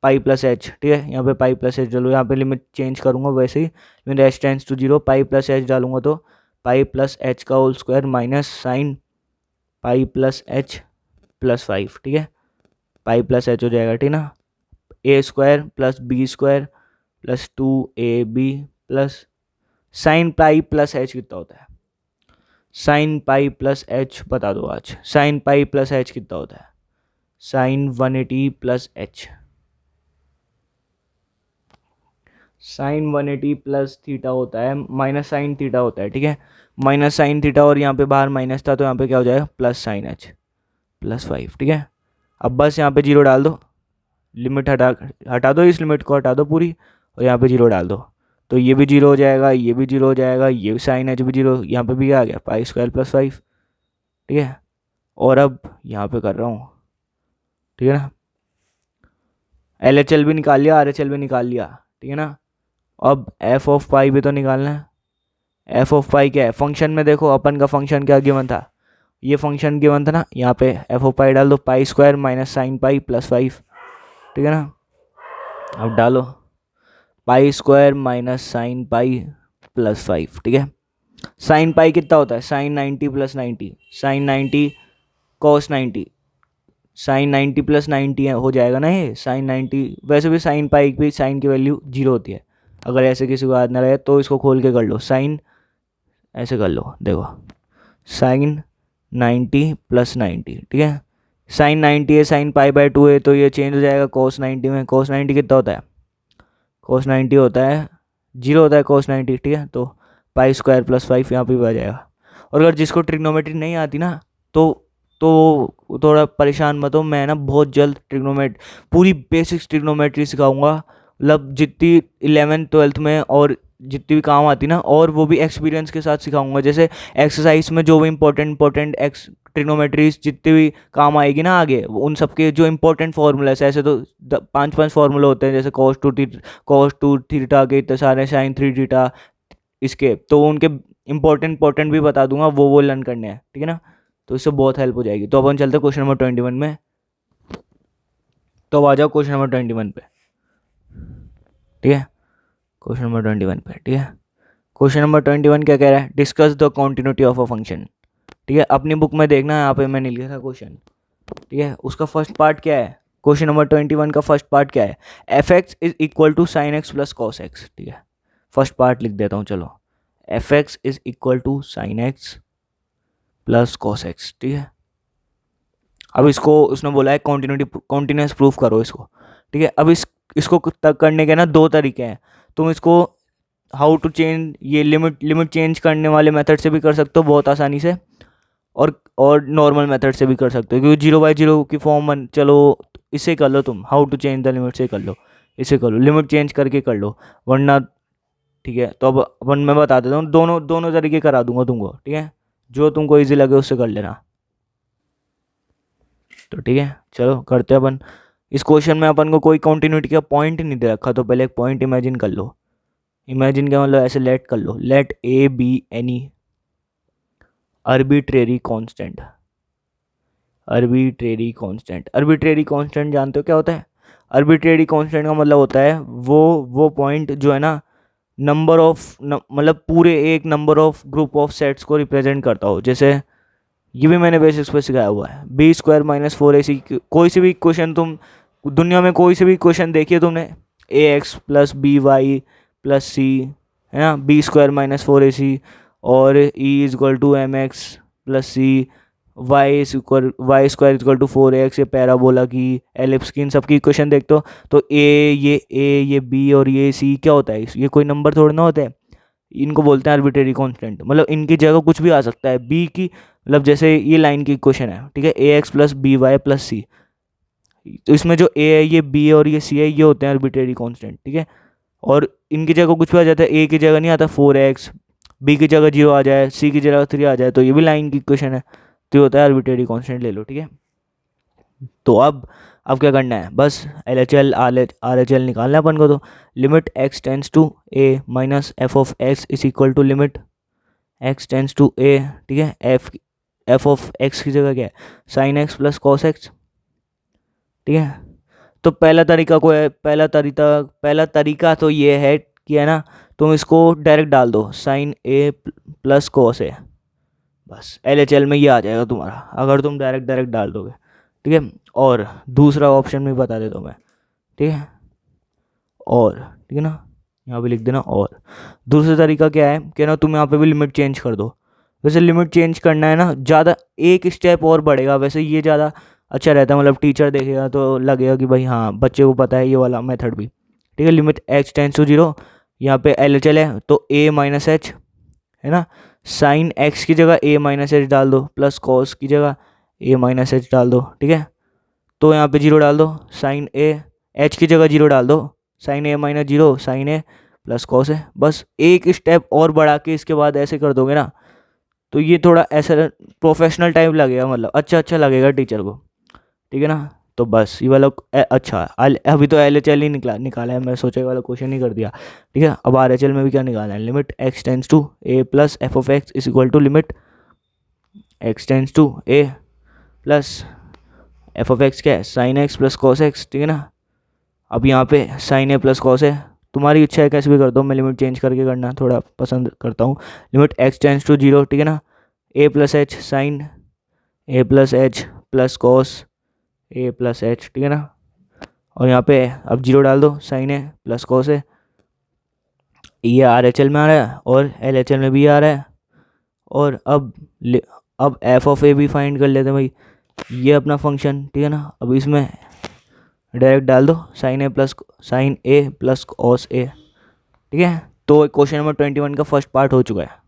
पाई प्लस एच, ठीक है। यहाँ पे पाई प्लस एच डालो, यहाँ पे लिमिट चेंज करूँगा वैसे ही, limit H tends to 0, pi plus h डालूंगा तो पाई प्लस एच का whole square minus sine pi plus H plus 5, ठीक है, पाई प्लस एच हो जाएगा, ठीक ना, a² plus b² plus 2ab plus sign pi plus H कितना होता है, साइन पाई प्लस एच बता दो आज, साइन पाई प्लस एच कितना होता है, sine 180 plus H, sine 180 plus theta होता है माइनस साइन थीटा होता है, ठीक है, माइनस साइन थीटा, और यहाँ पे बाहर माइनस था तो यहाँ पे क्या हो जाएगा, प्लस साइन एच प्लस 5, ठीक है। अब बस यहाँ पे 0 डाल दो, लिमिट हटा दो, इस लिमिट को हटा दो पूरी, और यहाँ पे 0 डाल दो, तो ये भी 0 हो जाएगा, ये भी 0 हो जाएगा, ये भी साइन एच भी 0, यहाँ पे भी क्या आ गया, पाई स्क्वायर प्लस 5, ठीक है। और अब यहाँ पे कर रहा हूँ, ठीक है ना, LHL भी निकाल लिया, RHL भी निकाल लिया, ठीक है ना। अब एफ ऑफ पाई भी तो निकालना है। एफ ऑफ पाई क्या है, फंक्शन में देखो अपन का फंक्शन क्या गिवन था, ये फंक्शन गिवन था ना, यहाँ पे एफ ऑफ पाई डाल दो, pi square minus sine pi plus 5, ठीक है ना। अब डालो pi square minus sine pi plus 5, ठीक है। साइन पाई कितना होता है, sine 90 plus 90, sine 90 cos 90, sine 90 plus 90 हो जाएगा ना ये साइन 90। वैसे भी साइन पाई भी साइन की वैल्यू 0 होती है, अगर ऐसे किसी को याद ना रहे तो इसको खोल के कर लो, साइन ऐसे कर लो, देखो साइन 90 प्लस 90, ठीक है। साइन 90 है, साइन पाई बाय 2 है, तो ये चेंज हो जाएगा कॉस 90 में। कॉस 90 कितना होता है, कॉस 90 होता है 0 होता है कॉस 90, ठीक है। तो पाई स्क्वायर प्लस 5 यहाँ पे भी आ जाएगा। और अगर जिसको ट्रिग्नोमेट्री नहीं आती ना तो थोड़ा परेशान मत हो, मैं ना बहुत जल्द पूरी बेसिक्स ट्रिग्नोमेट्री सिखाऊंगा, मतलब जितनी 11th-12th में और जितनी भी काम आती ना, और वो भी एक्सपीरियंस के साथ सिखाऊंगा। जैसे एक्सरसाइज में जो भी इंपॉर्टेंट ट्रिग्नोमेट्रीज जितनी भी काम आएगी ना आगे, उन सबके जो इंपॉर्टेंट फार्मूलाज, ऐसे तो 5 फार्मूला होते हैं, जैसे कॉस टू थीटा के इतने सारे, साइन 3 थीटा, इसके तो उनके इंपॉर्टेंट भी बता दूंगा, वो लर्न करने हैं, ठीक है ना। तो इससे बहुत हेल्प हो जाएगी। तो अपन चलते हैं क्वेश्चन नंबर 21 में। तो अब आ जाओ क्वेश्चन नंबर 21 पे, ठीक है। क्वेश्चन नंबर 21 पे, ठीक है। क्वेश्चन नंबर 21 क्या कह रहा है, discuss the continuity of a function, ठीक है। अपनी बुक में देखना है, यहाँ पे मैंने लिखा था क्वेश्चन, ठीक है। उसका फर्स्ट पार्ट क्या है, क्वेश्चन नंबर 21 का फर्स्ट पार्ट क्या है, F x is equal to sine X plus cos X, ठीक है। फर्स्ट पार्ट लिख देता हूँ, चलो। F x is equal to sine X plus cos X, ठीक है। अब इसको उसने बोला है कॉन्टिन्यूस प्रूफ करो इसको, ठीक है। अब इसको करने के ना 2 तरीके हैं। तुम इसको हाउ टू चेंज, ये लिमिट चेंज करने वाले मेथड से भी कर सकते हो बहुत आसानी से, और नॉर्मल मेथड से भी कर सकते हो, क्योंकि 0/0 की फॉर्म बन, चलो इसे कर लो तुम, how to change the limit से कर लो, इसे कर लो, लिमिट चेंज करके कर लो, वरना, ठीक है। तो अब अपन मैं बता देता हूँ, दोनों तरीके करा दूंगा तुमको, ठीक है। जो तुमको ईजी लगे उससे कर लेना। तो ठीक है, चलो करते हैं अपन। इस क्वेश्चन में अपन को कोई कॉन्टिन्यूटी का पॉइंट नहीं दे रखा, तो पहले एक पॉइंट इमेजिन कर लो। इमेजिन क्या मतलब, ऐसे लेट कर लो, let A be any arbitrary constant. Arbitrary constant जानते हो क्या होता है? आर्बिट्रेरी कांस्टेंट का मतलब होता है वो पॉइंट जो है ना, नंबर ऑफ मतलब पूरे एक number of group of sets को रिप्रेजेंट करता हो। जैसे ये भी मैंने बेसिक्स पे सिखाया हुआ है, बी स्क्वायर माइनस 4ac, कोई से भी क्वेश्चन तुम दुनिया में कोई से भी क्वेश्चन देखिए तुमने, a x plus b y plus c, है ना, बी स्क्वायर माइनस 4ac, और e is equal to m x plus c, y square is equal to 4x, ये पैराबोला की, एलिप्स की, इन सबकी इक्वेशन देखते हो तो ये बी और ये सी क्या होता है, ये कोई नंबर थोड़ा ना होता है, इनको बोलते हैं आर्बिट्रेरी कांस्टेंट। मतलब इनकी जगह कुछ भी आ सकता है, बी की, मतलब जैसे ये लाइन की इक्वेशन है, ठीक है, a x plus b y plus c, तो इसमें जो ए है, ये बी और ये सी है, ये होते हैं आर्बिट्रेरी कांस्टेंट, ठीक है। और इनकी जगह कुछ भी आ जाता है, ए की जगह नहीं आता 4x, बी की जगह 0 आ जाए, सी की जगह 3 आ जाए, तो ये भी लाइन की इक्वेशन है, तो ये होता है आर्बिट्रेरी कांस्टेंट, ले लो, ठीक है। तो अब क्या करना है, बस LHL RHL निकालना है अपन को। तो limit x tends to a minus F of x is equal to limit x tends to a, ठीक है। एफ ऑफ एक्स की जगह क्या है, sine X plus cos X, ठीक है। तो पहला तरीका तो ये है कि, है ना, तुम इसको डायरेक्ट डाल दो, sine a plus cos a, बस LHL में ये आ जाएगा तुम्हारा, अगर तुम डायरेक्ट डाल दोगे, ठीक है। और दूसरा ऑप्शन भी बता देता हूँ मैं, ठीक है, और ठीक है ना, यहाँ पे लिख देना। और दूसरा तरीका क्या है कि ना, तुम यहाँ पे भी लिमिट चेंज कर दो। वैसे लिमिट चेंज करना है ना, ज़्यादा एक स्टेप और बढ़ेगा, वैसे ये ज़्यादा अच्छा रहता है, मतलब टीचर देखेगा तो लगेगा कि भाई हाँ बच्चे को पता है ये वाला मेथड भी, ठीक है। लिमिट h टेंस टू 0, यहाँ पे LHL है तो a माइनस एच, है ना, साइन x की जगह a माइनस एच डाल दो, प्लस कॉस की जगह a माइनस एच डाल दो, ठीक है। तो यहाँ पे 0 डाल दो, साइन a, h की जगह 0 डाल दो, sine a minus 0 sine a plus cos है। बस एक स्टेप और बढ़ा के इसके बाद ऐसे कर दोगे ना, तो ये थोड़ा ऐसा प्रोफेशनल टाइप लगेगा, मतलब अच्छा लगेगा टीचर को, ठीक है ना। तो बस ये वाला अच्छा अभी तो एल एच एल ही निकाला है, मैं सोचा ये वाला क्वेश्चन ही कर दिया। ठीक है, अब आर एच एल में भी क्या निकालना है, limit x tends to A plus F of x is equal to limit x tends to A plus F of x क्या है, sine X plus cos X. ठीक है ना, अब यहाँ पे साइन ए प्लस कॉस है, तुम्हारी इच्छा है कैसे भी कर दो, मैं लिमिट चेंज करके करना थोड़ा पसंद करता हूँ। Limit x tends to zero, ठीक है ना, A plus H sine A plus H plus cos A plus H. ठीक है ना, और यहाँ पे अब जीरो डाल दो, साइन ए प्लस कॉस है, ये आर एच एल में आ रहा है और एल एच एल में भी आ रहा है। और अब एफ ऑफ ए भी फाइंड कर लेते हैं भाई, ये अपना फंक्शन। ठीक है ना, अब इसमें डायरेक्ट डाल दो साइन ए प्लस कॉस ए। ठीक है, तो क्वेश्चन नंबर 21 का फर्स्ट पार्ट हो चुका है।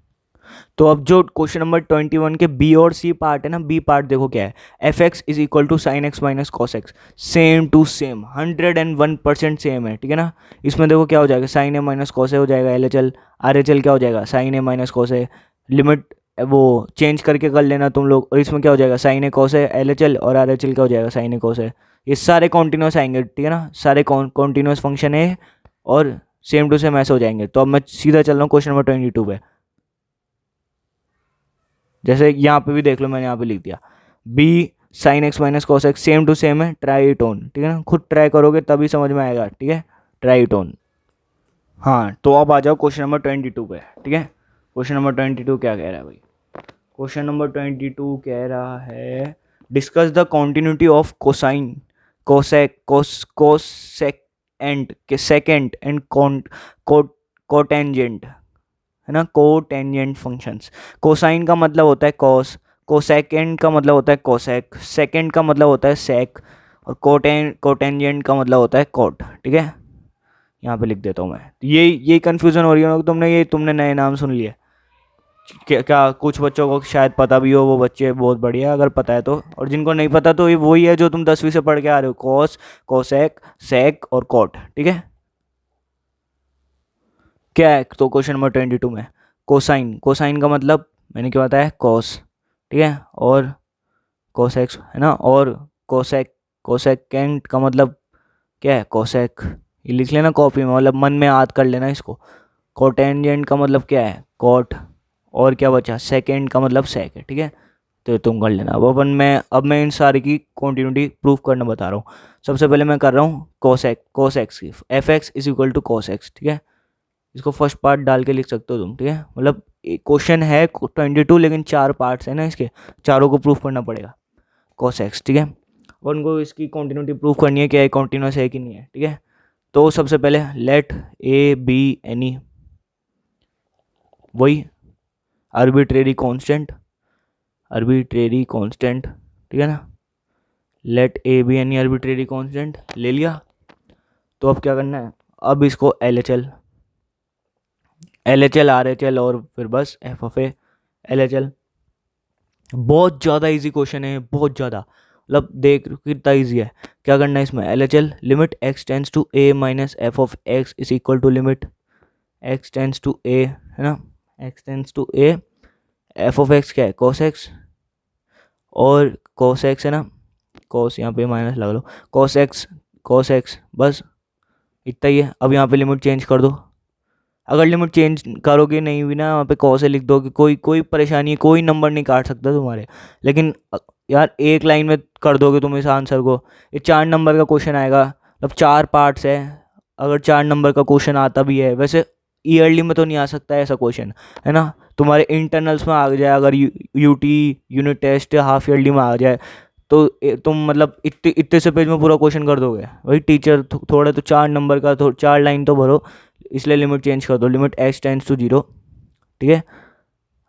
तो अब जो क्वेश्चन नंबर 21 के बी और सी पार्ट है ना, बी पार्ट देखो क्या है, F x is equal to sine X minus cos X, same to same 101% same है। ठीक है ना, इसमें देखो क्या हो जाएगा, sine A minus cos A हो जाएगा L H L, R H L क्या हो जाएगा, sine A minus cos A, limit वो चेंज करके कर लेना तुम लोग। और इसमें क्या हो जाएगा, sine A cos A L H L, और आर एच एल क्या हो जाएगा, साइन ए कॉस ए। ये सारे कॉन्टिन्यूस आएंगे। ठीक है ना, सारे कॉन्टिन्यूस फंक्शन है और सेम टू सेम ऐसे हो जाएंगे। तो अब मैं सीधा चल रहा हूँ क्वेश्चन नंबर 22 पे। जैसे यहाँ पे भी देख लो, मैंने यहाँ पे लिख दिया B sine X minus cos X same to same है, ट्राई इट ऑन। ठीक है ना, खुद ट्राई करोगे तभी समझ में आएगा। ठीक है, ट्राई इट ऑन। हाँ, तो अब आ जाओ क्वेश्चन नंबर 22 पे। ठीक है, क्वेश्चन नंबर 22 क्या कह रहा है भाई, क्वेश्चन नंबर 22 कह रहा है discuss the continuity of cosine cosec cosecant के सेकेंड एंड कोटेंजेंट, है ना, कोटेंजेंट फंक्शंस। कोसाइन का मतलब होता है कॉस, कोसेकेंड का मतलब होता है कोसेक, सेकेंड का मतलब होता है सेक, और कोटेंजेंट का मतलब होता है कोट। ठीक है, यहाँ पे लिख देता हूँ मैं। ये कन्फ्यूज़न हो रही है तुमने नए नाम सुन लिए क्या कुछ बच्चों को शायद पता भी हो, वो बच्चे बहुत बढ़िया अगर पता है तो, और जिनको नहीं पता तो ये वही है जो तुम 10वीं से पढ़ के आ रहे हो, कॉस कोसेक सेक और कोट। ठीक है, क्या है तो क्वेश्चन नंबर 22 में कोसाइन का मतलब मैंने क्या बताया, कॉस। ठीक है, और कोसेक्स है ना, और कोसेकेंट का मतलब क्या है, कोसेक। ये लिख लेना कॉपी में, मतलब मन में याद कर लेना इसको। कोटेंजेंट का मतलब क्या है, कोट, और क्या बचा, सेकेंड का मतलब सेक है। ठीक है, तो तुम कर लेना। अब मैं इन सारी की कॉन्टिन्यूटी प्रूफ करना बता रहा हूँ। सबसे पहले मैं कर रहा हूँ कोस एक्स की, F x is equal to cos X. ठीक है, इसको फर्स्ट पार्ट डाल के लिख सकते हो तुम। ठीक है, मतलब क्वेश्चन है 22 लेकिन 4 पार्ट्स है ना, इसके चारों को प्रूफ करना पड़ेगा कोस एक्स। ठीक है, और उनको इसकी कॉन्टिन्यूटी प्रूफ करनी है, क्या है कॉन्टिन्यूस है कि नहीं है। ठीक है, तो सबसे पहले लेट ए बी एनी, वही आर्बिट्रेरी कांस्टेंट। ठीक है ना, let A be any arbitrary constant ले लिया। तो अब क्या करना है, अब इसको L H L R H L और फिर बस F of A L H L. बहुत ज़्यादा इजी क्वेश्चन है, बहुत ज़्यादा, मतलब देख कितना इजी है। क्या करना है इसमें, L H L limit x tends to a minus F of x is equal to limit x tends to a, है ना, x tends to a, f of x क्या है, कॉस एक्स, और कॉस एक्स है ना, cos यहाँ पे minus लगा लो, कॉस एक्स, बस इतना ही है। अब यहाँ पे लिमिट चेंज कर दो, अगर लिमिट चेंज करोगे नहीं भी ना, वहाँ पे कॉस से लिख दो कि कोई परेशानी है, कोई नंबर नहीं काट सकता तुम्हारे। लेकिन यार एक लाइन में कर दोगे तुम इस आंसर को, ये 4 नंबर का क्वेश्चन आएगा, मतलब 4 पार्ट्स है। अगर 4 नंबर का क्वेश्चन आता भी है, वैसे ईयरली में तो नहीं आ सकता है ऐसा क्वेश्चन, है ना, तुम्हारे इंटरनल्स में आ जाए, अगर UT unit test half yearly में आ जाए तो तुम मतलब इतने से पेज में पूरा क्वेश्चन कर दोगे। वही टीचर थोड़ा तो 4 नंबर का 4 लाइन तो भरो, इसलिए लिमिट चेंज कर दो, लिमिट एक्स टेंस टू 0। ठीक है,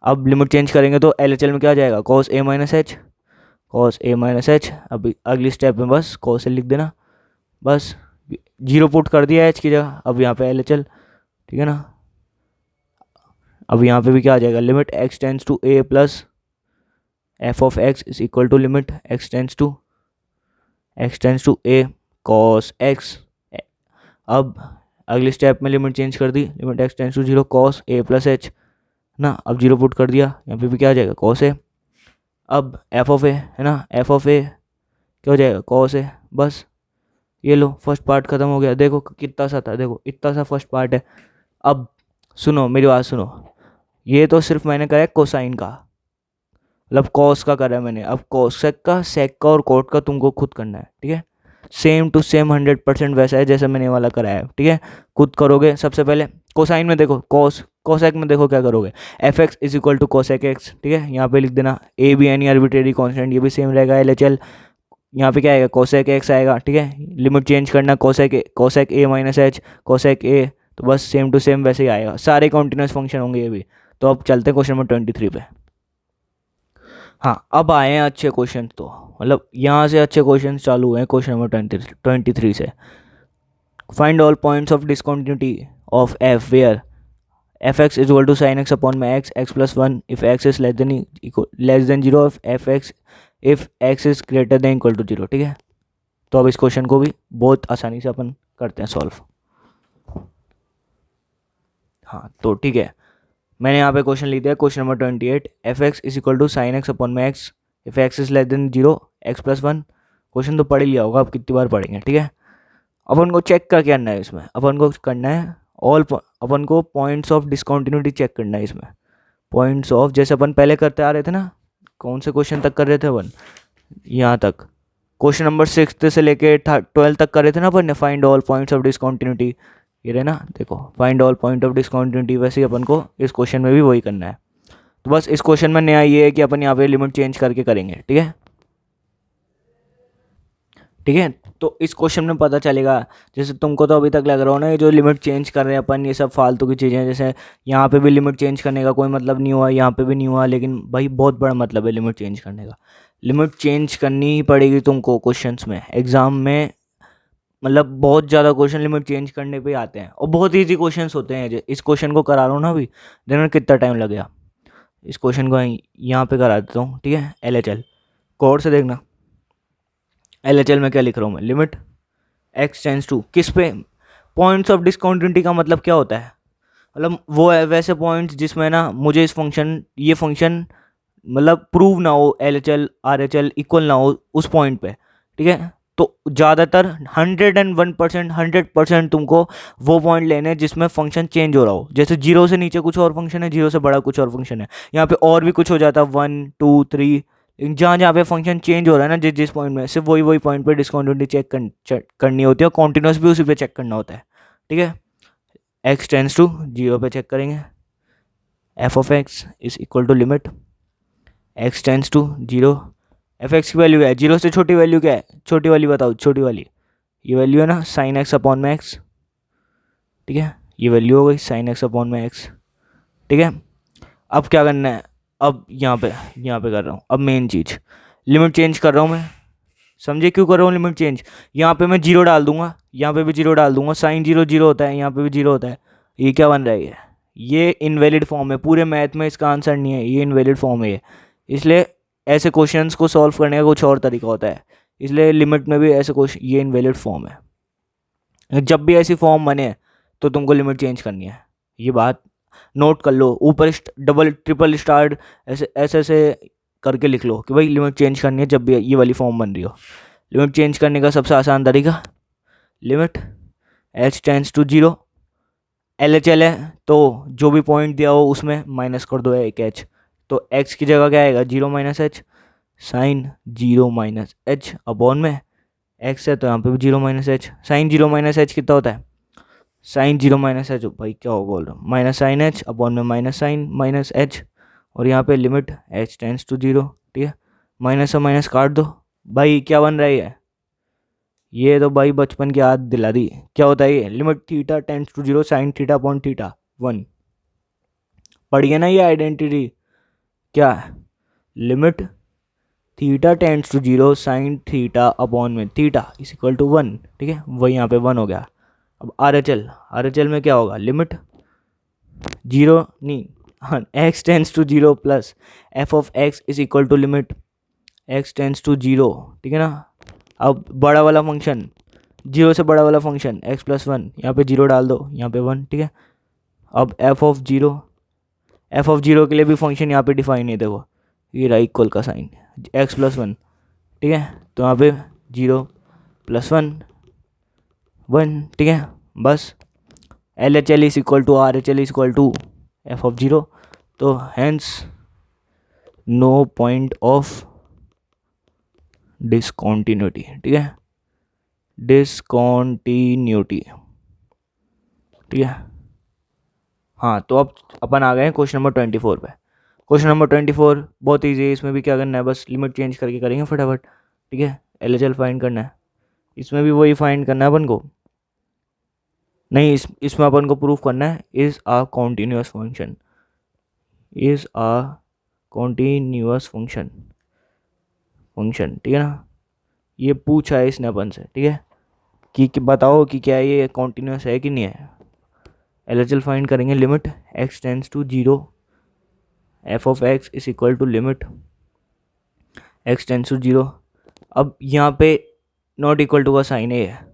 अब लिमिट चेंज करेंगे तो एल एच एल में क्या आ जाएगा, कॉस ए माइनस एच। अब अगली स्टेप में बस कॉस एल लिख देना, बस 0 पुट कर दिया एच की जगह, अब यहाँ पे एल एच एल। ठीक है ना, अब यहाँ पे भी क्या आ जाएगा, limit x tends to A plus F of x is equal to limit x tends to a cos x. अब अगले स्टेप में लिमिट चेंज कर दी, limit x tends to 0 cos A plus h ना, अब 0 पुट कर दिया, यहाँ पे भी क्या आ जाएगा, कॉस ए। अब एफ ऑफ ए है ना, एफ ऑफ ए क्या हो जाएगा, कॉस ए, बस ये लो फर्स्ट पार्ट ख़त्म हो गया। देखो कितना सा था, देखो इतना सा फर्स्ट पार्ट है। अब सुनो मेरी बात सुनो, ये तो सिर्फ मैंने करा है कोसाइन का, मतलब कॉस का करा है मैंने। अब कोसेक का, सेक का और कोट का तुमको खुद करना है, ठीक है। सेम टू सेम 100% वैसा है जैसे मैंने ये वाला कराया है, ठीक है। खुद करोगे। सबसे पहले कोसाइन में देखो, कोसेक में देखो क्या करोगे, F x is equal to cosec X, ठीक है। यहाँ पे लिख देना A be any arbitrary constant, ये भी सेम रहेगा एल एच एल। यहाँ पे क्या आएगा, कोसेक एक्स आएगा, ठीक है। लिमिट चेंज करना, कोसेक ए माइनस एच, कोसेक ए, तो बस सेम टू सेम वैसे ही आएगा, सारे कॉन्टिन्यूस फंक्शन होंगे ये भी। तो अब चलते हैं क्वेश्चन नंबर 23 पे। हाँ अब आए हैं अच्छे क्वेश्चन, तो मतलब यहाँ से अच्छे क्वेश्चन चालू हुए हैं क्वेश्चन नंबर 23 से। Find all points of discontinuity of f where f x is equal to sine x upon में x, x plus one if x is less than zero, F x if x is greater than equal to zero, ठीक है। तो अब इस question को भी बहुत आसानी से अपन करते हैं सॉल्व। हाँ तो ठीक है, मैंने यहाँ पे क्वेश्चन लिख दिया question number 28, f x is equal to sine x upon में x if x is less than zero, x plus one. Question तो पढ़ ही लिया होगा, अब कितनी बार पढ़ेंगे, ठीक है। अपन को चेक क्या करना है इसमें, अपन को करना है अपन को पॉइंट्स ऑफ डिसकंटिन्यूटी चेक करना है इसमें। पॉइंट्स ऑफ, जैसे अपन पहले करते आ रहे थे ना, कौन से क्वेश्चन तक कर रहे थे अपन, यहाँ तक क्वेश्चन नंबर 6 से लेके 12 तक कर रहे थे ना अपन ने, find all points of discontinuity, ये रहे ना, देखो find all point of discontinuity. वैसे ही अपन को इस क्वेश्चन में भी वही करना है। तो बस इस क्वेश्चन में नया ये है कि अपन यहाँ पे लिमिट चेंज करके करेंगे, ठीक है। ठीक है, तो इस क्वेश्चन में पता चलेगा, जैसे तुमको तो अभी तक लग रहा हो ना ये जो लिमिट चेंज कर रहे हैं अपन ये सब फालतू की चीज़ें हैं। जैसे यहाँ पे भी लिमिट चेंज करने का कोई मतलब नहीं हुआ, यहाँ पे भी नहीं हुआ, लेकिन भाई बहुत बड़ा मतलब है लिमिट चेंज करने का। लिमिट चेंज करनी ही पड़ेगी तुमको क्वेश्चंस में, एग्जाम में। मतलब बहुत ज़्यादा क्वेश्चन लिमिट चेंज करने पे आते हैं और बहुत ईजी क्वेश्चंस होते हैं। इस क्वेश्चन को करा लो ना अभी, देखना कितना टाइम लगेगा। इस क्वेश्चन को यहाँ पे करा देता हूँ, ठीक है। एल एच एल कोड से देखना, एल एच एल में क्या लिख रहा हूँ मैं, लिमिट एक्स टेंस टू किस पे, पॉइंट्स ऑफ डिसकंटिन्यूटी का मतलब क्या होता है, मतलब वो है वैसे पॉइंट्स जिसमें ना मुझे इस फंक्शन, ये फंक्शन मतलब प्रूव ना हो, L H L R H L equal ना हो उस पॉइंट पे, ठीक है। तो ज़्यादातर 101%, 100% तुमको वो पॉइंट लेने हैं जिसमें फंक्शन चेंज हो रहा हो। जैसे जीरो से नीचे कुछ और फंक्शन है, जीरो से बड़ा कुछ और फंक्शन है, यहाँ पे और भी कुछ हो जाता है 1 2 3, जहाँ जहाँ पे फंक्शन चेंज हो रहा है ना, जिस जिस पॉइंट में, सिर्फ वही पॉइंट पे डिस्कंटिन्यूटी चेक करनी होती है, और कॉन्टिन्यूस भी उसी पे चेक करना होता है, ठीक है। एक्स टेंस टू जीरो पे चेक करेंगे, F of x is equal to limit x tends to zero, F x की वैल्यू क्या है, जीरो से छोटी वैल्यू क्या है, छोटी वाली बताओ, छोटी वाली ये वैल्यू है ना साइन एक्स अपॉन में एक्स, ठीक है। ये वैल्यू हो गई साइन एक्स अपॉन में एक्स, ठीक है। अब क्या करना है, अब यहाँ पे कर रहा हूँ, अब मेन चीज़ लिमिट चेंज कर रहा हूँ मैं, समझे क्यों कर रहा हूँ लिमिट चेंज। यहाँ पे मैं जीरो डाल दूंगा, यहाँ पे भी जीरो डाल दूंगा, साइन जीरो जीरो होता है, यहाँ पे भी जीरो होता है। ये क्या बन रहा है, ये इनवैलिड फॉर्म है, पूरे मैथ में इसका आंसर नहीं है, ये इनवैलिड फॉर्म है ये। इसलिए ऐसे क्वेश्चंस को सॉल्व करने का कुछ और तरीका होता है, इसलिए लिमिट में भी ऐसे क्वेश्चन, ये इनवैलिड फॉर्म है। जब भी ऐसी फॉर्म बने तो तुमको लिमिट चेंज करनी है, ये बात नोट कर लो। ऊपर डबल ट्रिपल स्टार ऐसे ऐसे ऐसे करके लिख लो कि भाई लिमिट चेंज करनी है जब भी ये वाली फॉर्म बन रही हो। लिमिट चेंज करने का सबसे आसान तरीका, limit H tends to zero, L H L है तो जो भी पॉइंट दिया हो उसमें माइनस कर दो एक एच, तो एक्स की जगह क्या आएगा, zero minus H, sine zero minus H upon में एक्स है तो यहाँ पे भी zero minus H. Sine zero minus H कितना होता है, साइन जीरो माइनस एच, भाई क्या हो बोल रहा हूँ, माइनस साइन एच अपॉन में माइनस साइन माइनस एच, और यहाँ पे limit H tends to zero, ठीक है। माइनस से माइनस काट दो, भाई क्या बन रही है, ये तो भाई बचपन की याद दिला दी। क्या होता है ये, limit theta tends to zero sine theta upon theta 1, पढ़िए ना ये आइडेंटिटी, क्या limit theta tends to zero sine theta upon में थीटा इज इक्वल टू 1, ठीक है। वही यहाँ पे 1 हो गया। अब आर एच एल में क्या होगा, लिमिट जीरो नहीं, हाँ X tends to zero plus F of x is equal to limit x tends to zero, ठीक है ना। अब बड़ा वाला फंक्शन, जीरो से बड़ा वाला फंक्शन एक्स प्लस वन, यहाँ पे जीरो डाल दो, यहाँ पे 1, ठीक है। अब एफ ऑफ जीरो के लिए भी फंक्शन यहाँ पे डिफाइन है, देखो ये रहा इक्वल का साइन एक्स प्लस वन, ठीक है। तो यहाँ पे जीरो +1 ठीक है। बस LHL is equal to RHL is equal to f(0), तो hence no point of discontinuity, ठीक है, डिसकॉन्टिन्यूटी, ठीक है। हाँ, तो अब अपन आ गए हैं क्वेश्चन नंबर 24 पे। क्वेश्चन नंबर 24 बहुत ईजी है, इसमें भी क्या करना है, बस लिमिट चेंज करके करेंगे फटाफट, ठीक है। LHL फाइंड करना है, इसमें भी वही फाइंड करना है अपन को, नहीं इसमें अपन को प्रूफ करना है is a continuous function, is a continuous function, ठीक है ना। ये पूछा है इसने अपन से, ठीक है, कि बताओ कि क्या ये कॉन्टिन्यूअस है कि नहीं है। LHL फाइंड करेंगे, limit x tends to 0 f(x) is equal to limit x tends to 0। अब यहाँ पे नॉट इक्वल टू का साइन है,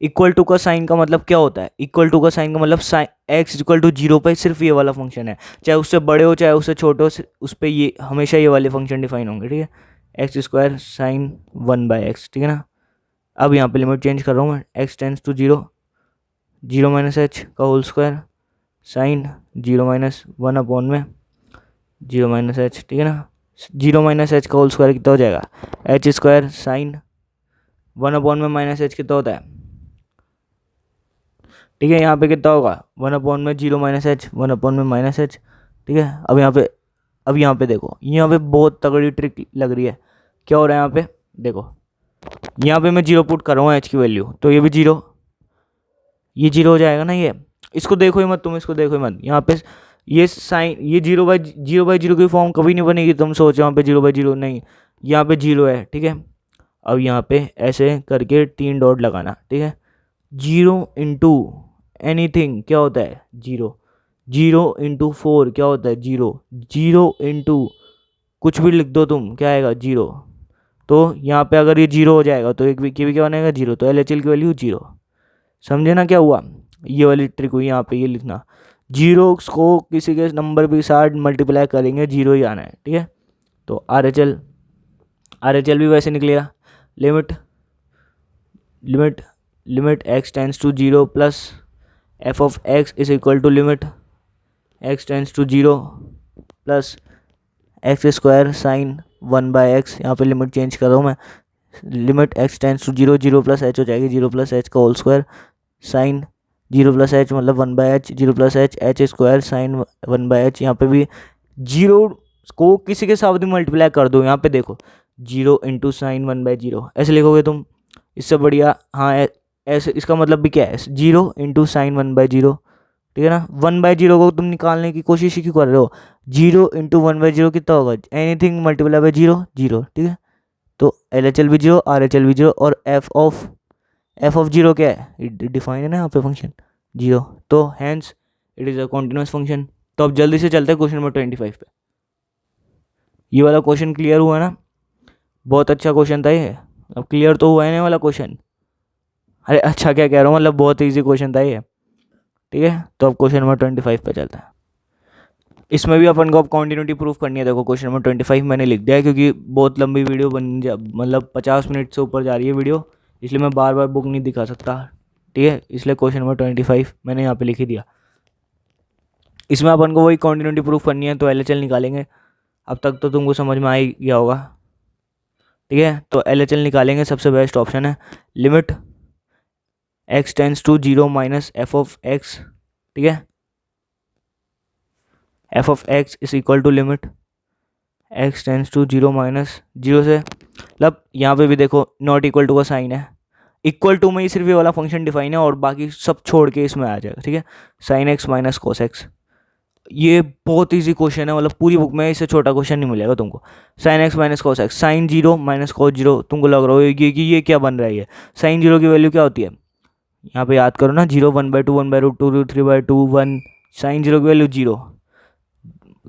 इक्वल टू का साइन का मतलब क्या होता है, इक्वल टू का साइन का मतलब x इक्वल टू 0 पे सिर्फ ये वाला फंक्शन है, चाहे उससे बड़े हो चाहे उससे छोटे हो, उस पर ये हमेशा ये वाले फंक्शन डिफाइन होंगे, ठीक है। x² sin 1/x, ठीक है ना। अब यहाँ पे लिमिट चेंज कर रहा हूँ मैं, x टेंड्स टू 0 0 - h का होल स्क्वायर साइन 0 - 1 में 0 - h, ठीक है ना। 0 - h का होल स्क्वायर कितना हो जाएगा, h² साइन 1 में -h कितना होता है, ठीक है। यहाँ पे कितना होगा 1 में 0 - h 1 में -h, ठीक है। अब यहाँ पे देखो, यहाँ पे बहुत तगड़ी ट्रिक लग रही है। क्या हो रहा है यहाँ पे, देखो यहाँ पे मैं 0 पुट कर रहा हूँ h की वैल्यू, तो ये भी 0, ये 0 हो जाएगा ना। ये इसको देखो ही मत तुम, इसको देखो ही मत। यहाँ पे ये साइन, ये 0/0 की फॉर्म कभी नहीं बनेगी, तुम सोचो यहाँ पे 0/0 नहीं, यहाँ पे 0 है, ठीक है। अब यहाँ पे ऐसे करके 3 डॉट लगाना, ठीक है। 0 इंटू एनीथिंग क्या होता है 0, 0 इंटू 4 क्या होता है 0, 0 इंटू कुछ भी लिख दो तुम, क्या आएगा 0। तो यहाँ पे अगर ये 0 हो जाएगा तो एक भी क्या बनेगा 0, तो LHL की वैल्यू 0। समझे ना क्या हुआ, ये वाली ट्रिक हुई यहाँ पे, ये लिखना 0 को किसी के नंबर के साथ मल्टीप्लाई करेंगे 0 ही आना है, ठीक है। तो RHL भी वैसे निकलेगा, limit x tends to 0 plus f(x) is equal to limit x tends to 0 plus x² sine 1/x। यहाँ पे लिमिट चेंज कर रहा हूँ मैं, limit x tends to 0 0 plus h हो जाएगी 0 प्लस h का whole square sine 0 plus h मतलब 1/h 0 plus h² sign 1/h। यहाँ पे भी 0 को किसी के साथ भी मल्टीप्लाई कर दो, यहाँ पे देखो 0 इंटू साइन 1/0 ऐसे लिखोगे तुम, इससे बढ़िया। हाँ ऐसे, इसका मतलब भी क्या है 0 इंटू साइन 1/0, ठीक है ना। 1/0 को तुम निकालने की कोशिश ही क्यों कर रहे हो, 0 इंटू 1/0 कितना होगा, एनीथिंग मल्टीप्लाई बाय 0 0, ठीक है। तो LHL भी 0 RHL भी 0 और f ऑफ 0 क्या है, डिफाइन है ना यहाँ पे फंक्शन 0, तो hence it is a continuous function. तो अब जल्दी से चलते हैं क्वेश्चन नंबर 25 पे। ये वाला क्वेश्चन क्लियर हुआ ना, बहुत अच्छा क्वेश्चन था ये, अब क्लियर तो हुआ है ना वाला क्वेश्चन। अरे अच्छा क्या कह रहा हूँ, मतलब बहुत ईजी क्वेश्चन था ये, ठीक है। तो अब क्वेश्चन नंबर 25 पे चलता है। इसमें भी अपन को अब कॉन्टिन्यूटी प्रूफ करनी है। देखो क्वेश्चन नंबर 25 मैंने लिख दिया है, क्योंकि बहुत लंबी वीडियो मतलब 50 मिनट से ऊपर जा रही है वीडियो, इसलिए मैं बार बार बुक नहीं दिखा सकता, ठीक है। इसलिए क्वेश्चन नंबर 25 मैंने यहाँ पे लिख ही दिया। इसमें अपन को वही कॉन्टिन्यूटी प्रूफ करनी है, तो LHL निकालेंगे। अब तक तो तुमको समझ में आ ही गया होगा, ठीक है। तो LHL निकालेंगे, सबसे बेस्ट ऑप्शन है limit x tends to 0 minus f(x), ठीक है। f(x) is equal to limit x tends to 0 minus 0 से, मतलब यहाँ पे भी देखो नॉट इक्वल टू का साइन है, इक्वल टू में ही सिर्फ ये वाला फंक्शन डिफाइन है और बाकी सब छोड़ के इसमें आ जाएगा, ठीक है। sin x minus cos x, ये बहुत इजी क्वेश्चन है, मतलब पूरी बुक में इससे छोटा क्वेश्चन नहीं मिलेगा तुमको। sin x minus cos x, sin 0 minus cos 0, तुमको लग रहा हो ये क्या बन रहा है ये, sin 0 की वैल्यू क्या होती है, यहाँ पे याद करो ना 0 1/2 1/√2 3/2 1, sin 0 की वैल्यू 0,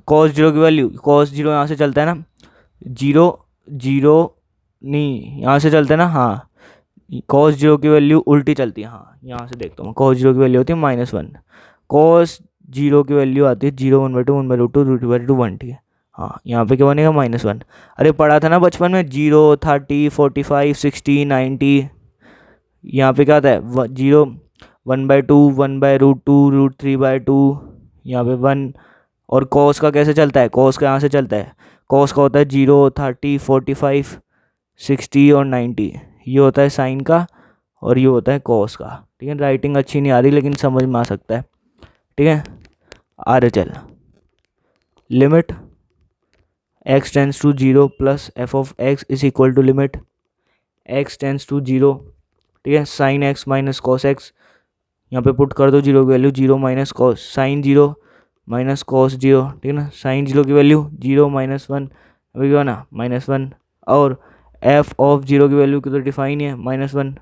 cos 0 की वैल्यू, cos 0 यहाँ से चलता है ना 0 0 नहीं यहाँ से चलता है ना, हाँ cos 0 की वैल्यू उल्टी चलती है, हाँ यहाँ से देखता हूँ, cos 0 की वैल्यू होती है -1, cos 0 की वैल्यू आती है 0 1/2 1/√2 √2 1, ठीक है। हाँ यहाँ पे क्या बनेगा -1। अरे पढ़ा था ना बचपन में 0 30 45 60 90, यहाँ पे क्या आता है 0, 1/2, 1/√2, √3/2, यहाँ पे 1। और कॉस का कैसे चलता है, कॉस का यहाँ से चलता है, कॉस का होता है 0, 30, 45, 60 और 90। ये होता है साइन का और ये होता है कॉस का। ठीक है, राइटिंग अच्छी नहीं आ रही लेकिन समझ में आ सकता है। ठीक है, आगे चल। Limit x tends to 0 plus F of x is equal to limit x tends to 0। ठीक है, sine x minus cos x, यहाँ पे पुट कर दो 0 की value 0 minus cos sine 0 minus cos 0। ठीक है ना, साइन 0 की वैल्यू 0 माइनस 1, अभी क्या ना -1। और एफ ऑफ 0 की वैल्यू की तो डिफाइन है -1।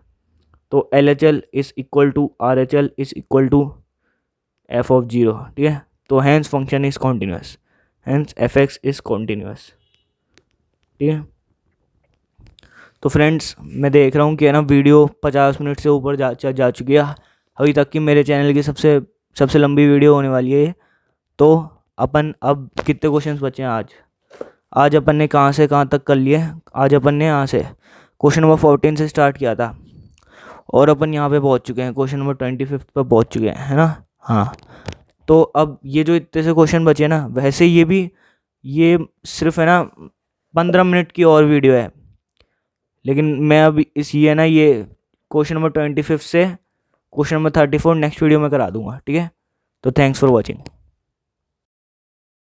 तो L H L is equal to R H L is equal to F of 0। ठीक है, तो hence function is continuous, hence F x is continuous. ठीक है, तो फ्रेंड्स मैं देख रहा हूँ कि है ना वीडियो 50 मिनट से ऊपर जा चुकी है अभी तक की। मेरे चैनल की सबसे लंबी वीडियो होने वाली है ये। तो अपन अब कितने क्वेश्चंस बचे हैं आज अपन ने कहाँ से कहाँ तक कर लिए। आज अपन ने यहाँ से क्वेश्चन नंबर 14 से स्टार्ट किया था और अपन यहाँ पे पहुँच चुके हैं, क्वेश्चन नंबर 25 पर पहुँच चुके हैं, है ना। हाँ, तो अब ये जो इतने से क्वेश्चन बचे हैं ना, वैसे ये सिर्फ है ना 15 मिनट की और वीडियो है, लेकिन मैं अब ये है ना ये क्वेश्चन नंबर 25 से क्वेश्चन नंबर 34 नेक्स्ट वीडियो में करा दूंगा। ठीक है, तो थैंक्स फॉर वॉचिंग।